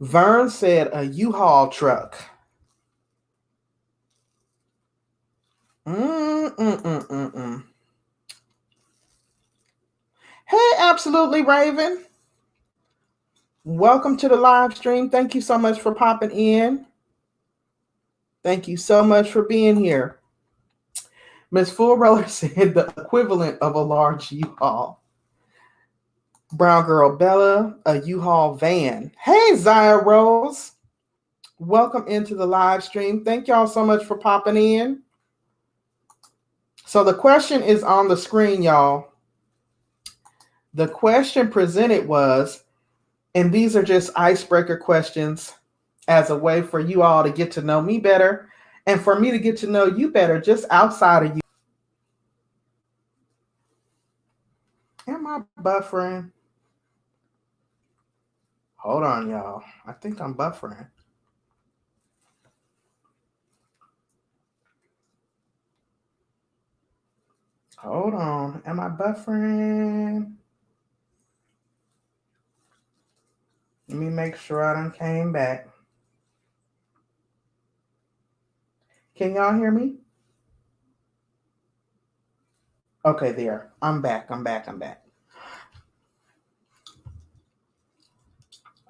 [SPEAKER 1] Vern said a U-Haul truck. Hey, Absolutely Raven. Welcome to the live stream. Thank you so much for popping in. Thank you so much for being here. Ms. Fullreller said the equivalent of a large U-Haul. Brown Girl Bella, a U-Haul van. Hey, Zaya Rose. Welcome into the live stream. Thank y'all so much for popping in. So the question is on the screen, y'all. The question presented was, and these are just icebreaker questions as a way for you all to get to know me better and for me to get to know you better just outside of you. Am I buffering? Hold on, y'all. I think I'm buffering. Hold on. Am I buffering? Let me make sure I done came back. Can y'all hear me? Okay, there. I'm back.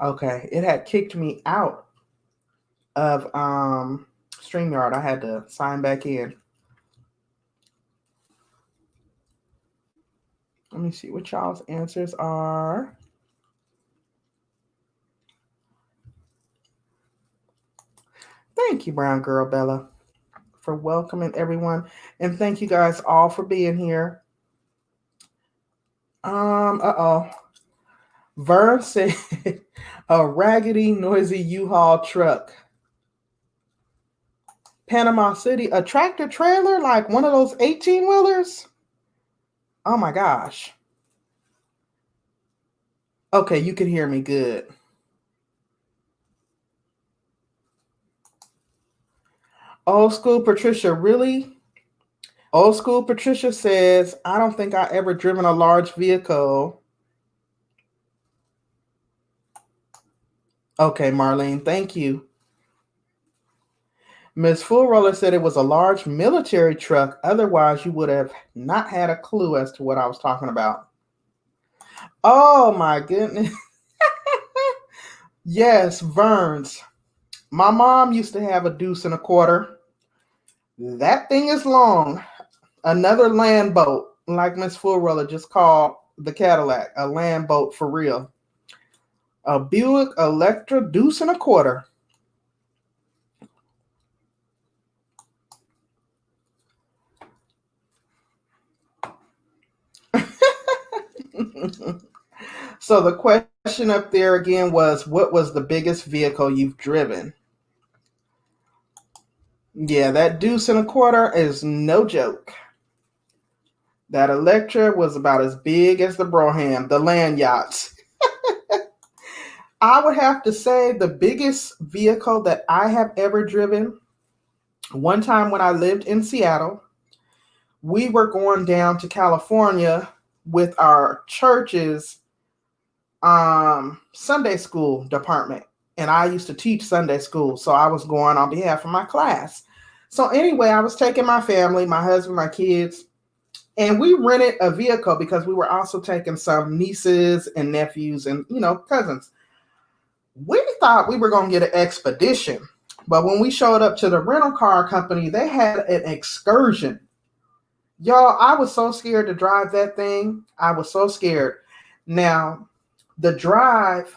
[SPEAKER 1] Okay, it had kicked me out of StreamYard. I had to sign back in. Let me see what y'all's answers are. Thank you, Brown Girl Bella, for welcoming everyone. And thank you guys all for being here. Vern said a raggedy, noisy U-Haul truck. Panama City, a tractor trailer, like one of those 18-wheelers? Oh my gosh. Okay, you can hear me good. Old School Patricia, really? Old School Patricia says, I don't think I ever driven a large vehicle. Okay, Marlene, thank you. Ms. Fullroller said it was a large military truck. Otherwise, you would have not had a clue as to what I was talking about. Oh my goodness. Yes, Verns. My mom used to have a deuce and a quarter. That thing is long. Another land boat, like Miss Fullroller just called the Cadillac, a land boat for real. A Buick Electra deuce and a quarter. So the question up there again was, what was the biggest vehicle you've driven? Yeah, that deuce and a quarter is no joke. That Electra was about as big as the Broham, the land yachts. I would have to say the biggest vehicle that I have ever driven, one time when I lived in Seattle, we were going down to California with our church's Sunday school department. And I used to teach Sunday school. So I was going on behalf of my class. So anyway, I was taking my family, my husband, my kids, and we rented a vehicle because we were also taking some nieces and nephews and, cousins. We thought we were going to get an expedition. But when we showed up to the rental car company, they had an excursion. Y'all, I was so scared to drive that thing. I was so scared. Now, the drive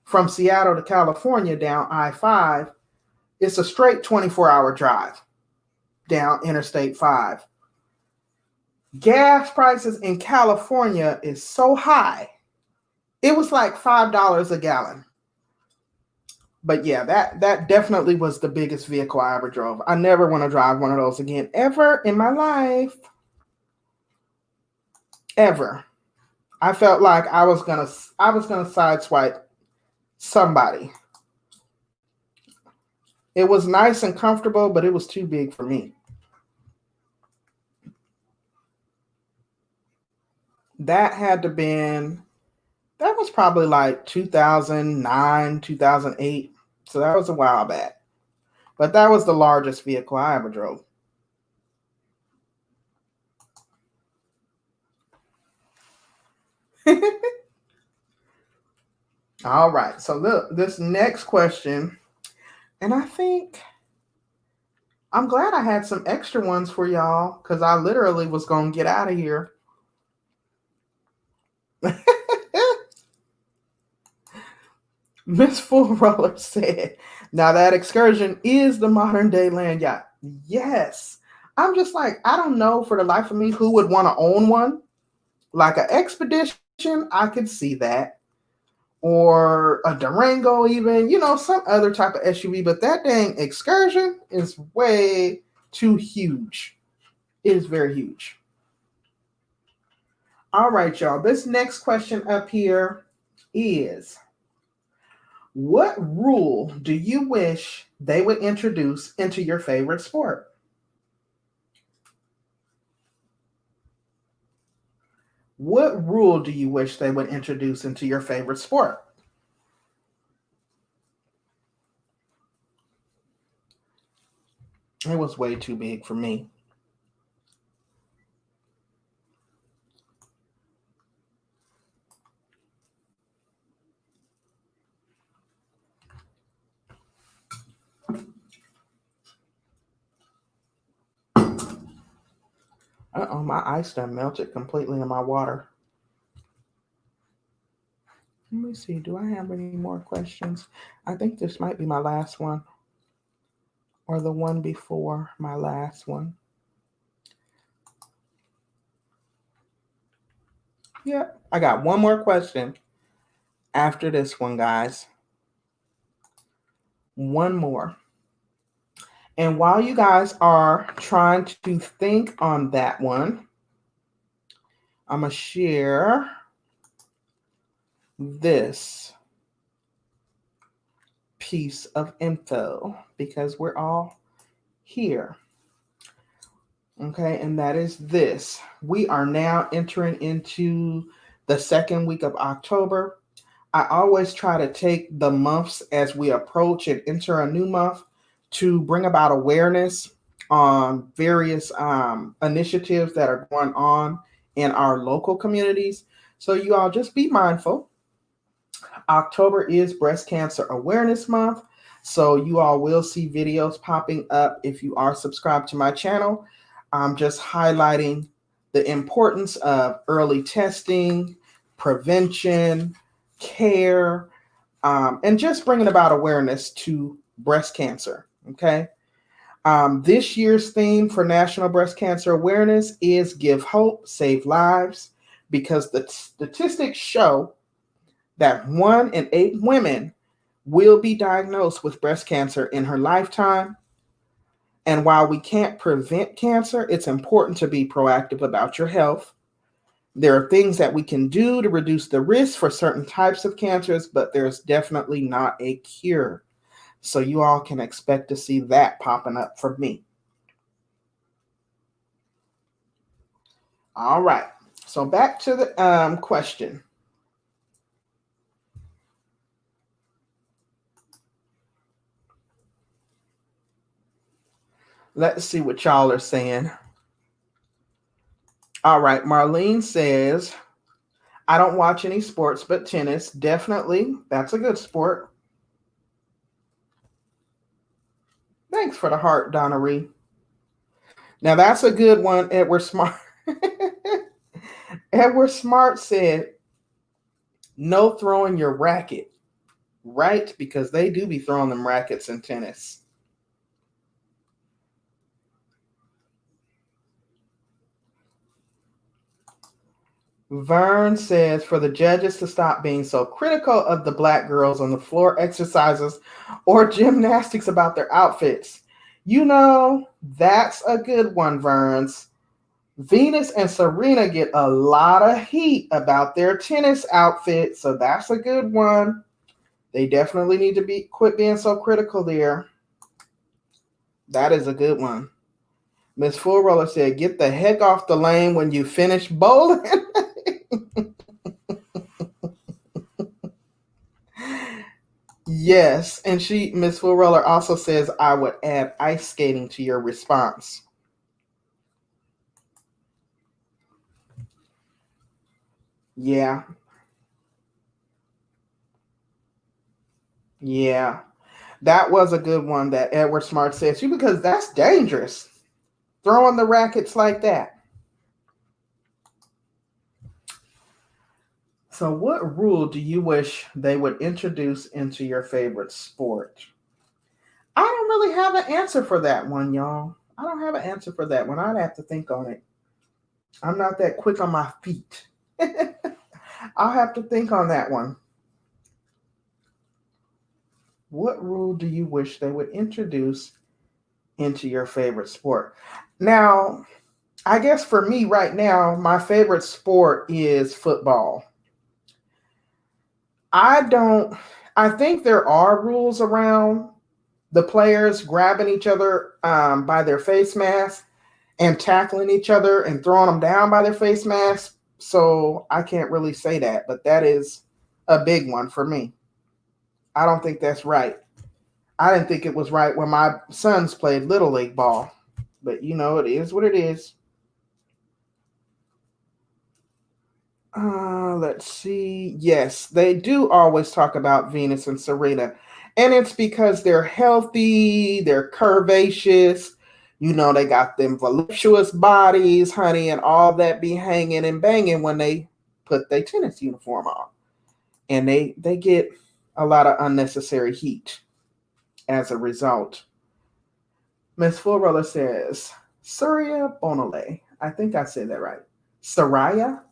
[SPEAKER 1] from Seattle to California down I-5, it's a straight 24-hour drive down Interstate 5. Gas prices in California is so high. It was like $5 a gallon. But yeah, that definitely was the biggest vehicle I ever drove. I never want to drive one of those again, ever in my life. Ever. I felt like I was gonna sideswipe somebody. It was nice and comfortable, but it was too big for me. That had to been that was probably like 2009, 2008. So that was a while back. But that was the largest vehicle I ever drove. All right. So look, this next question, and I think I'm glad I had some extra ones for y'all because I literally was going to get out of here. Miss Full Roller said, now that excursion is the modern day land yacht. Yes. I'm just like, I don't know for the life of me who would want to own one. Like an expedition, I could see that. Or a Durango, even, some other type of SUV. But that dang excursion is way too huge. It is very huge. All right, y'all. This next question up here is, what rule do you wish they would introduce into your favorite sport? What rule do you wish they would introduce into your favorite sport? It was way too big for me. Uh-oh, my ice done melted completely in my water. Let me see. Do I have any more questions? I think this might be my last one or the one before my last one. Yep, I got one more question after this one, guys. One more. And while you guys are trying to think on that one, I'm going to share this piece of info because we're all here. Okay, and that is this. We are now entering into the second week of October. I always try to take the months as we approach and enter a new month to bring about awareness on various initiatives that are going on in our local communities. So you all just be mindful. October is Breast Cancer Awareness Month. So you all will see videos popping up if you are subscribed to my channel. I'm just highlighting the importance of early testing, prevention, care, and just bringing about awareness to breast cancer. Okay. This year's theme for National Breast Cancer Awareness is Give Hope, Save Lives, because the statistics show that 1 in 8 women will be diagnosed with breast cancer in her lifetime. And while we can't prevent cancer, it's important to be proactive about your health. There are things that we can do to reduce the risk for certain types of cancers, but there's definitely not a cure. So you all can expect to see that popping up from me. All right. So back to the question. Let's see what y'all are saying. All right. Marlene says, I don't watch any sports but tennis. Definitely. That's a good sport. Thanks for the heart, Donna Ree. Now that's a good one, Edward Smart. Edward Smart said, no throwing your racket. Right? Because they do be throwing them rackets in tennis. Vern says for the judges to stop being so critical of the black girls on the floor exercises or gymnastics about their outfits. You know, that's a good one, Verns. Venus and Serena get a lot of heat about their tennis outfits, so that's a good one. They definitely need to quit being so critical there. That is a good one. Miss Full Roller said, get the heck off the lane when you finish bowling. Yes, and Miss Full Roller also says, I would add ice skating to your response. Yeah. Yeah. That was a good one that Edward Smart says, because that's dangerous. Throwing the rackets like that. So, what rule do you wish they would introduce into your favorite sport? I don't really have an answer for that one, y'all. I don't have an answer for that one. I'd have to think on it. I'm not that quick on my feet. I'll have to think on that one. What rule do you wish they would introduce into your favorite sport? Now, I guess for me right now, my favorite sport is football. I think there are rules around the players grabbing each other by their face mask and tackling each other and throwing them down by their face mask. So I can't really say that, but that is a big one for me. I don't think that's right. I didn't think it was right when my sons played Little League ball, but you know, it is what it is. Let's see. Yes, they do always talk about Venus and Serena. And it's because they're healthy, they're curvaceous. You know, they got them voluptuous bodies, honey, and all that be hanging and banging when they put their tennis uniform on. And they get a lot of unnecessary heat as a result. Miss Full Roller says, Surya Bonale. I think I said that right. Saraya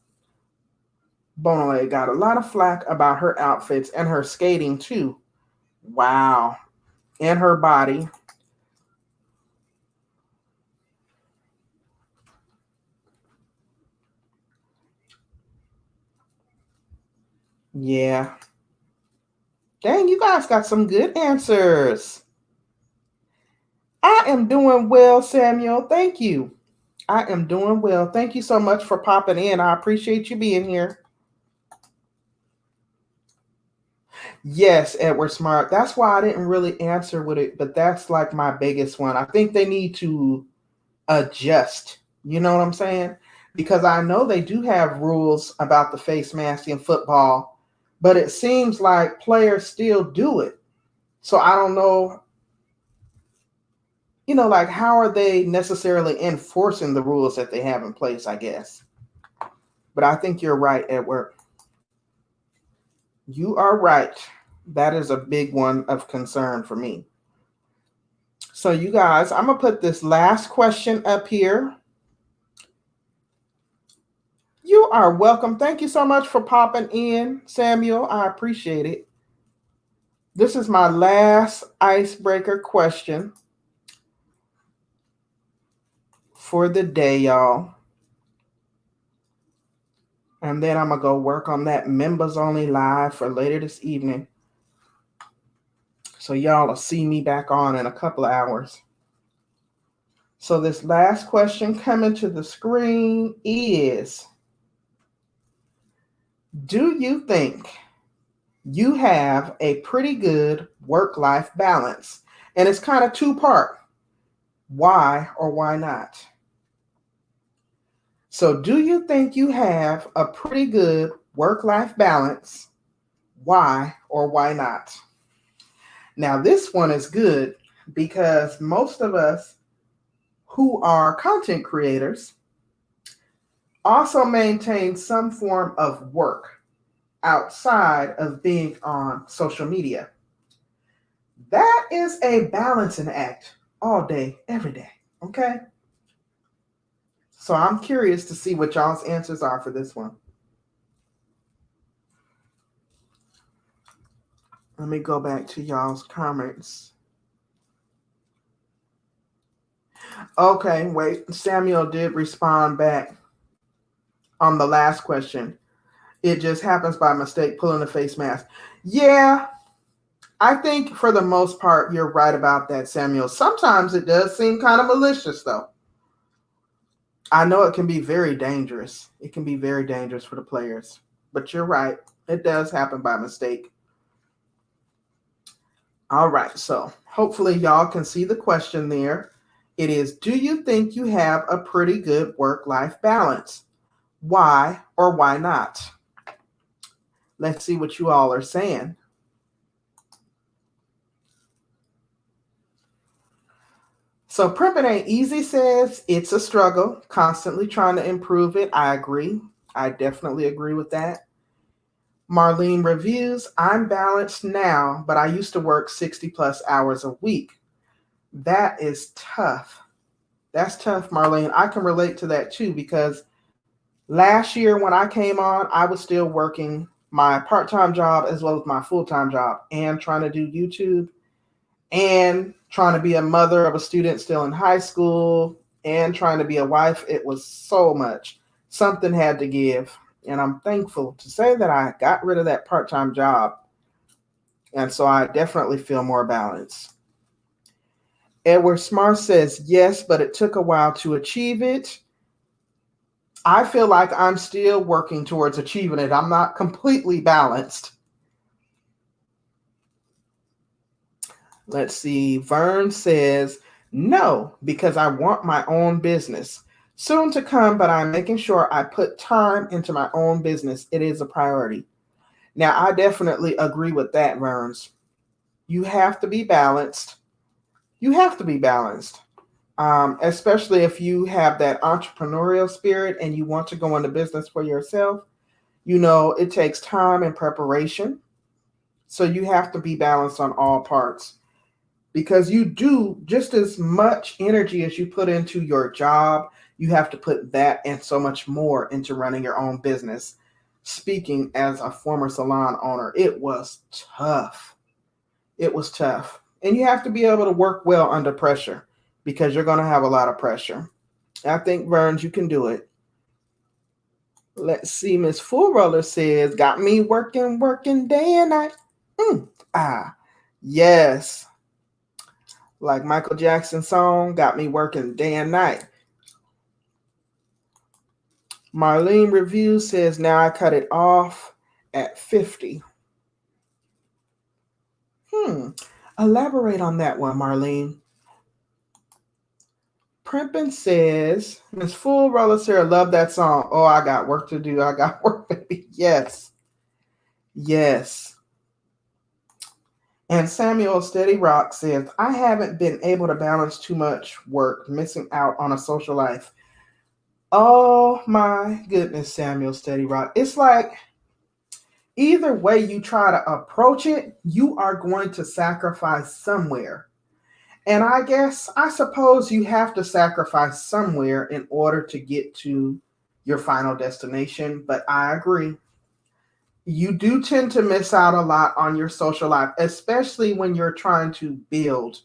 [SPEAKER 1] Bonale got a lot of flack about her outfits and her skating too. Wow. And her body. Yeah. Dang, you guys got some good answers. I am doing well, Samuel. Thank you. I am doing well. Thank you so much for popping in. I appreciate you being here. Yes, Edward Smart. That's why I didn't really answer with it, but that's like my biggest one. I think they need to adjust. You know what I'm saying? because I know they do have rules about the face mask in football, but it seems like players still do it. So I don't know, like how are they necessarily enforcing the rules that they have in place, I guess. But I think you're right, Edward. You are right. That is a big one of concern for me. So, you guys, I'm going to put this last question up here. You are welcome. Thank you so much for popping in, Samuel. I appreciate it. This is my last icebreaker question for the day, y'all. And then I'm going to go work on that members only live for later this evening. So y'all will see me back on in a couple of hours. So this last question coming to the screen is, do you think you have a pretty good work-life balance? And it's kind of two-part. Why or why not? So do you think you have a pretty good work-life balance? Why or why not? Now, this one is good because most of us who are content creators also maintain some form of work outside of being on social media. That is a balancing act all day, every day. Okay? So I'm curious to see what y'all's answers are for this one. Let me go back to y'all's comments. Okay, wait. Samuel did respond back on the last question. It just happens by mistake pulling the face mask. Yeah, I think for the most part, you're right about that, Samuel. Sometimes it does seem kind of malicious, though. I know it can be very dangerous. It can be very dangerous for the players. But you're right. It does happen by mistake. All right, so hopefully y'all can see the question there. It is, do you think you have a pretty good work-life balance? Why or why not? Let's see what you all are saying. So Primping Ain't Easy says, it's a struggle, constantly trying to improve it. I agree. I definitely agree with that. Marlene reviews, I'm balanced now, but I used to work 60 plus hours a week. That is tough. That's tough, Marlene. I can relate to that too, because last year when I came on, I was still working my part-time job as well as my full-time job and trying to do YouTube and trying to be a mother of a student still in high school and trying to be a wife. It was so much. Something had to give. And I'm thankful to say that I got rid of that part-time job. And so I definitely feel more balanced. Edward Smart says, yes, but it took a while to achieve it. I feel like I'm still working towards achieving it. I'm not completely balanced. Let's see. Vern says, no, because I want my own business. Soon to come, but I'm making sure I put time into my own business. It is a priority. Now, I definitely agree with that, Verns. You have to be balanced. You have to be balanced, especially if you have that entrepreneurial spirit and you want to go into business for yourself. It takes time and preparation. So you have to be balanced on all parts. Because you do just as much energy as you put into your job, you have to put that and so much more into running your own business. Speaking as a former salon owner, it was tough. It was tough. And you have to be able to work well under pressure because you're going to have a lot of pressure. I think, Verns, you can do it. Let's see. Miss Full Roller says, got me working day and night. Yes. Like Michael Jackson's song, got me working day and night. Marlene Review says, now I cut it off at 50. Elaborate on that one, Marlene. Primpin says, Miss Full Roller Sarah, love that song. Oh, I got work to do. I got work, baby. Yes. Yes. And Samuel Steady Rock says, I haven't been able to balance too much work, missing out on a social life. Oh my goodness, Samuel Steady Rock. It's like either way you try to approach it, you are going to sacrifice somewhere. And I suppose you have to sacrifice somewhere in order to get to your final destination. But I agree. You do tend to miss out a lot on your social life, especially when you're trying to build,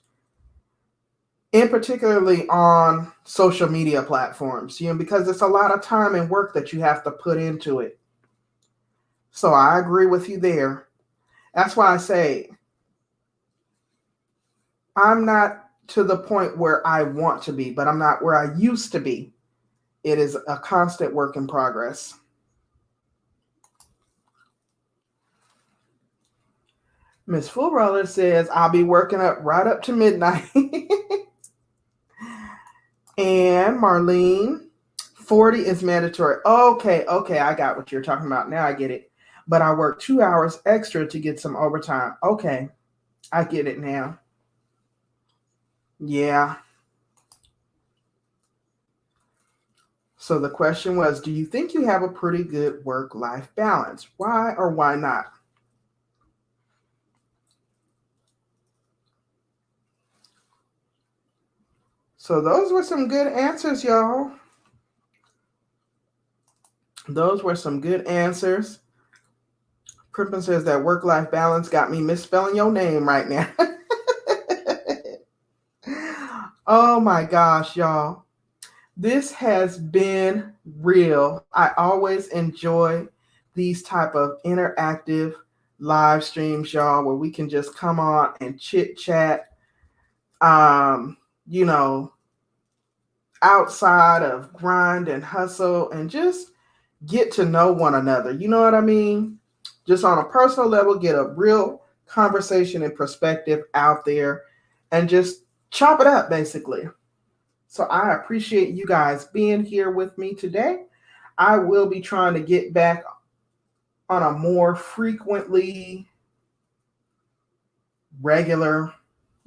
[SPEAKER 1] in particularly on social media platforms, because it's a lot of time and work that you have to put into it. So I agree with you there. That's why I say I'm not to the point where I want to be, but I'm not where I used to be. It is a constant work in progress. Miss Full Roller says, I'll be working up right up to midnight. And Marlene, 40 is mandatory. Okay, I got what you're talking about. Now I get it. But I work 2 hours extra to get some overtime. Okay, I get it now. Yeah. So the question was, do you think you have a pretty good work-life balance? Why or why not? So those were some good answers, y'all. Those were some good answers. Crippen says that work-life balance got me misspelling your name right now. Oh my gosh, y'all. This has been real. I always enjoy these type of interactive live streams, y'all, where we can just come on and chit chat. You know, outside of grind and hustle and just get to know one another. You know what I mean? Just on a personal level, get a real conversation and perspective out there and just chop it up, basically. So I appreciate you guys being here with me today. I will be trying to get back on a more frequently regular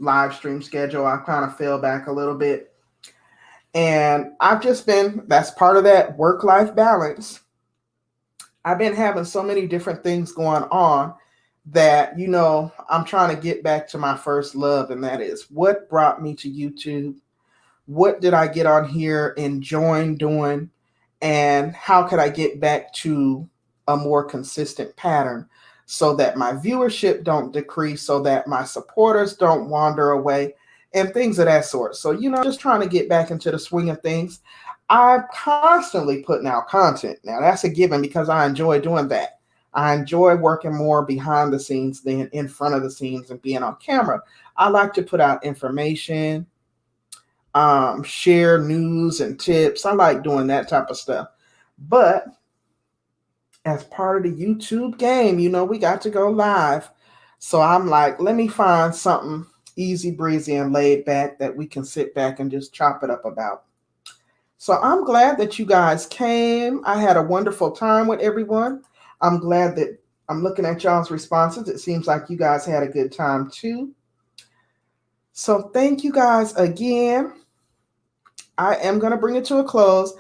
[SPEAKER 1] live stream schedule. I kind of fell back a little bit. And that's part of that work-life balance. I've been having so many different things going on that, I'm trying to get back to my first love, and that is what brought me to YouTube. What did I get on here enjoying doing, and how could I get back to a more consistent pattern so that my viewership don't decrease, so that my supporters don't wander away, and things of that sort. So, just trying to get back into the swing of things. I'm constantly putting out content. Now, that's a given because I enjoy doing that. I enjoy working more behind the scenes than in front of the scenes and being on camera. I like to put out information, share news and tips. I like doing that type of stuff. But as part of the YouTube game, we got to go live. So I'm like, let me find something easy breezy and laid back that we can sit back and just chop it up about. So I'm glad that you guys came. I had a wonderful time with everyone. I'm glad that I'm looking at y'all's responses. It seems like you guys had a good time too. So thank you guys again. I am going to bring it to a close.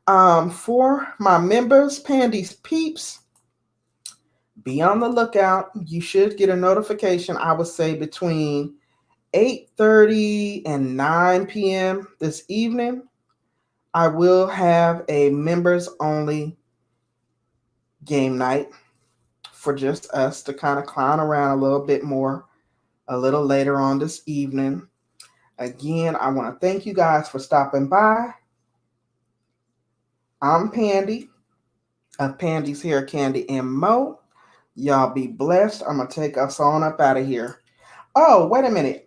[SPEAKER 1] For my members, Pandy's peeps, be on the lookout. You should get a notification, I would say, between 8:30 and 9 p.m. this evening. I will have a members only game night for just us to kind of clown around a little bit more a little later on this evening. Again, I want to thank you guys for stopping by. I'm Pandi of Pandy's Hair Candy and Mo. Y'all be blessed. I'm going to take us on up out of here. Oh, wait a minute.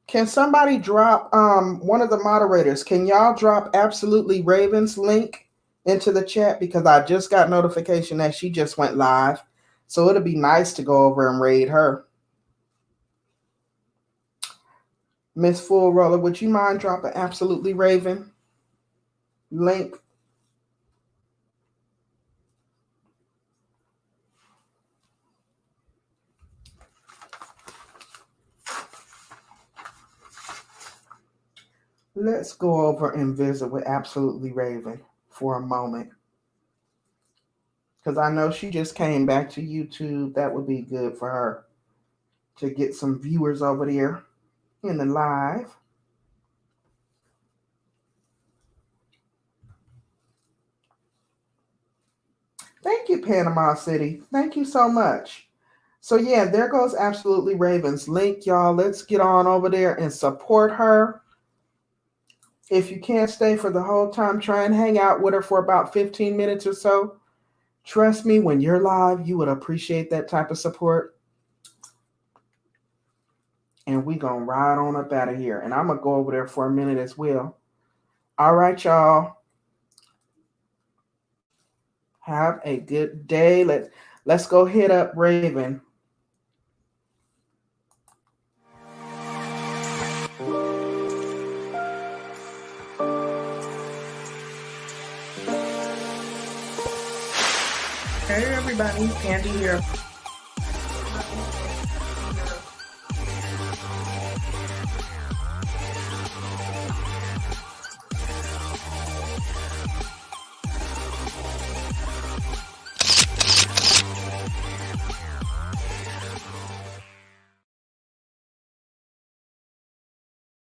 [SPEAKER 1] Can somebody drop, one of the moderators, can y'all drop Absolutely Raven's link into the chat? Because I just got notification that she just went live. So it'll be nice to go over and raid her. Miss Full Roller, would you mind dropping Absolutely Raven link? Let's go over and visit with Absolutely Raven for a moment. Because I know she just came back to YouTube. That would be good for her to get some viewers over there in the live. Thank you, Panama City. Thank you so much. So yeah, there goes Absolutely Raven's link, y'all. Let's get on over there and support her. If you can't stay for the whole time, try and hang out with her for about 15 minutes or so. Trust me, when you're live, you would appreciate that type of support. And we gonna ride on up out of here. And I'm gonna go over there for a minute as well. All right, y'all. Have a good day. Let's go hit up Raven. Hey everybody, Pandi here.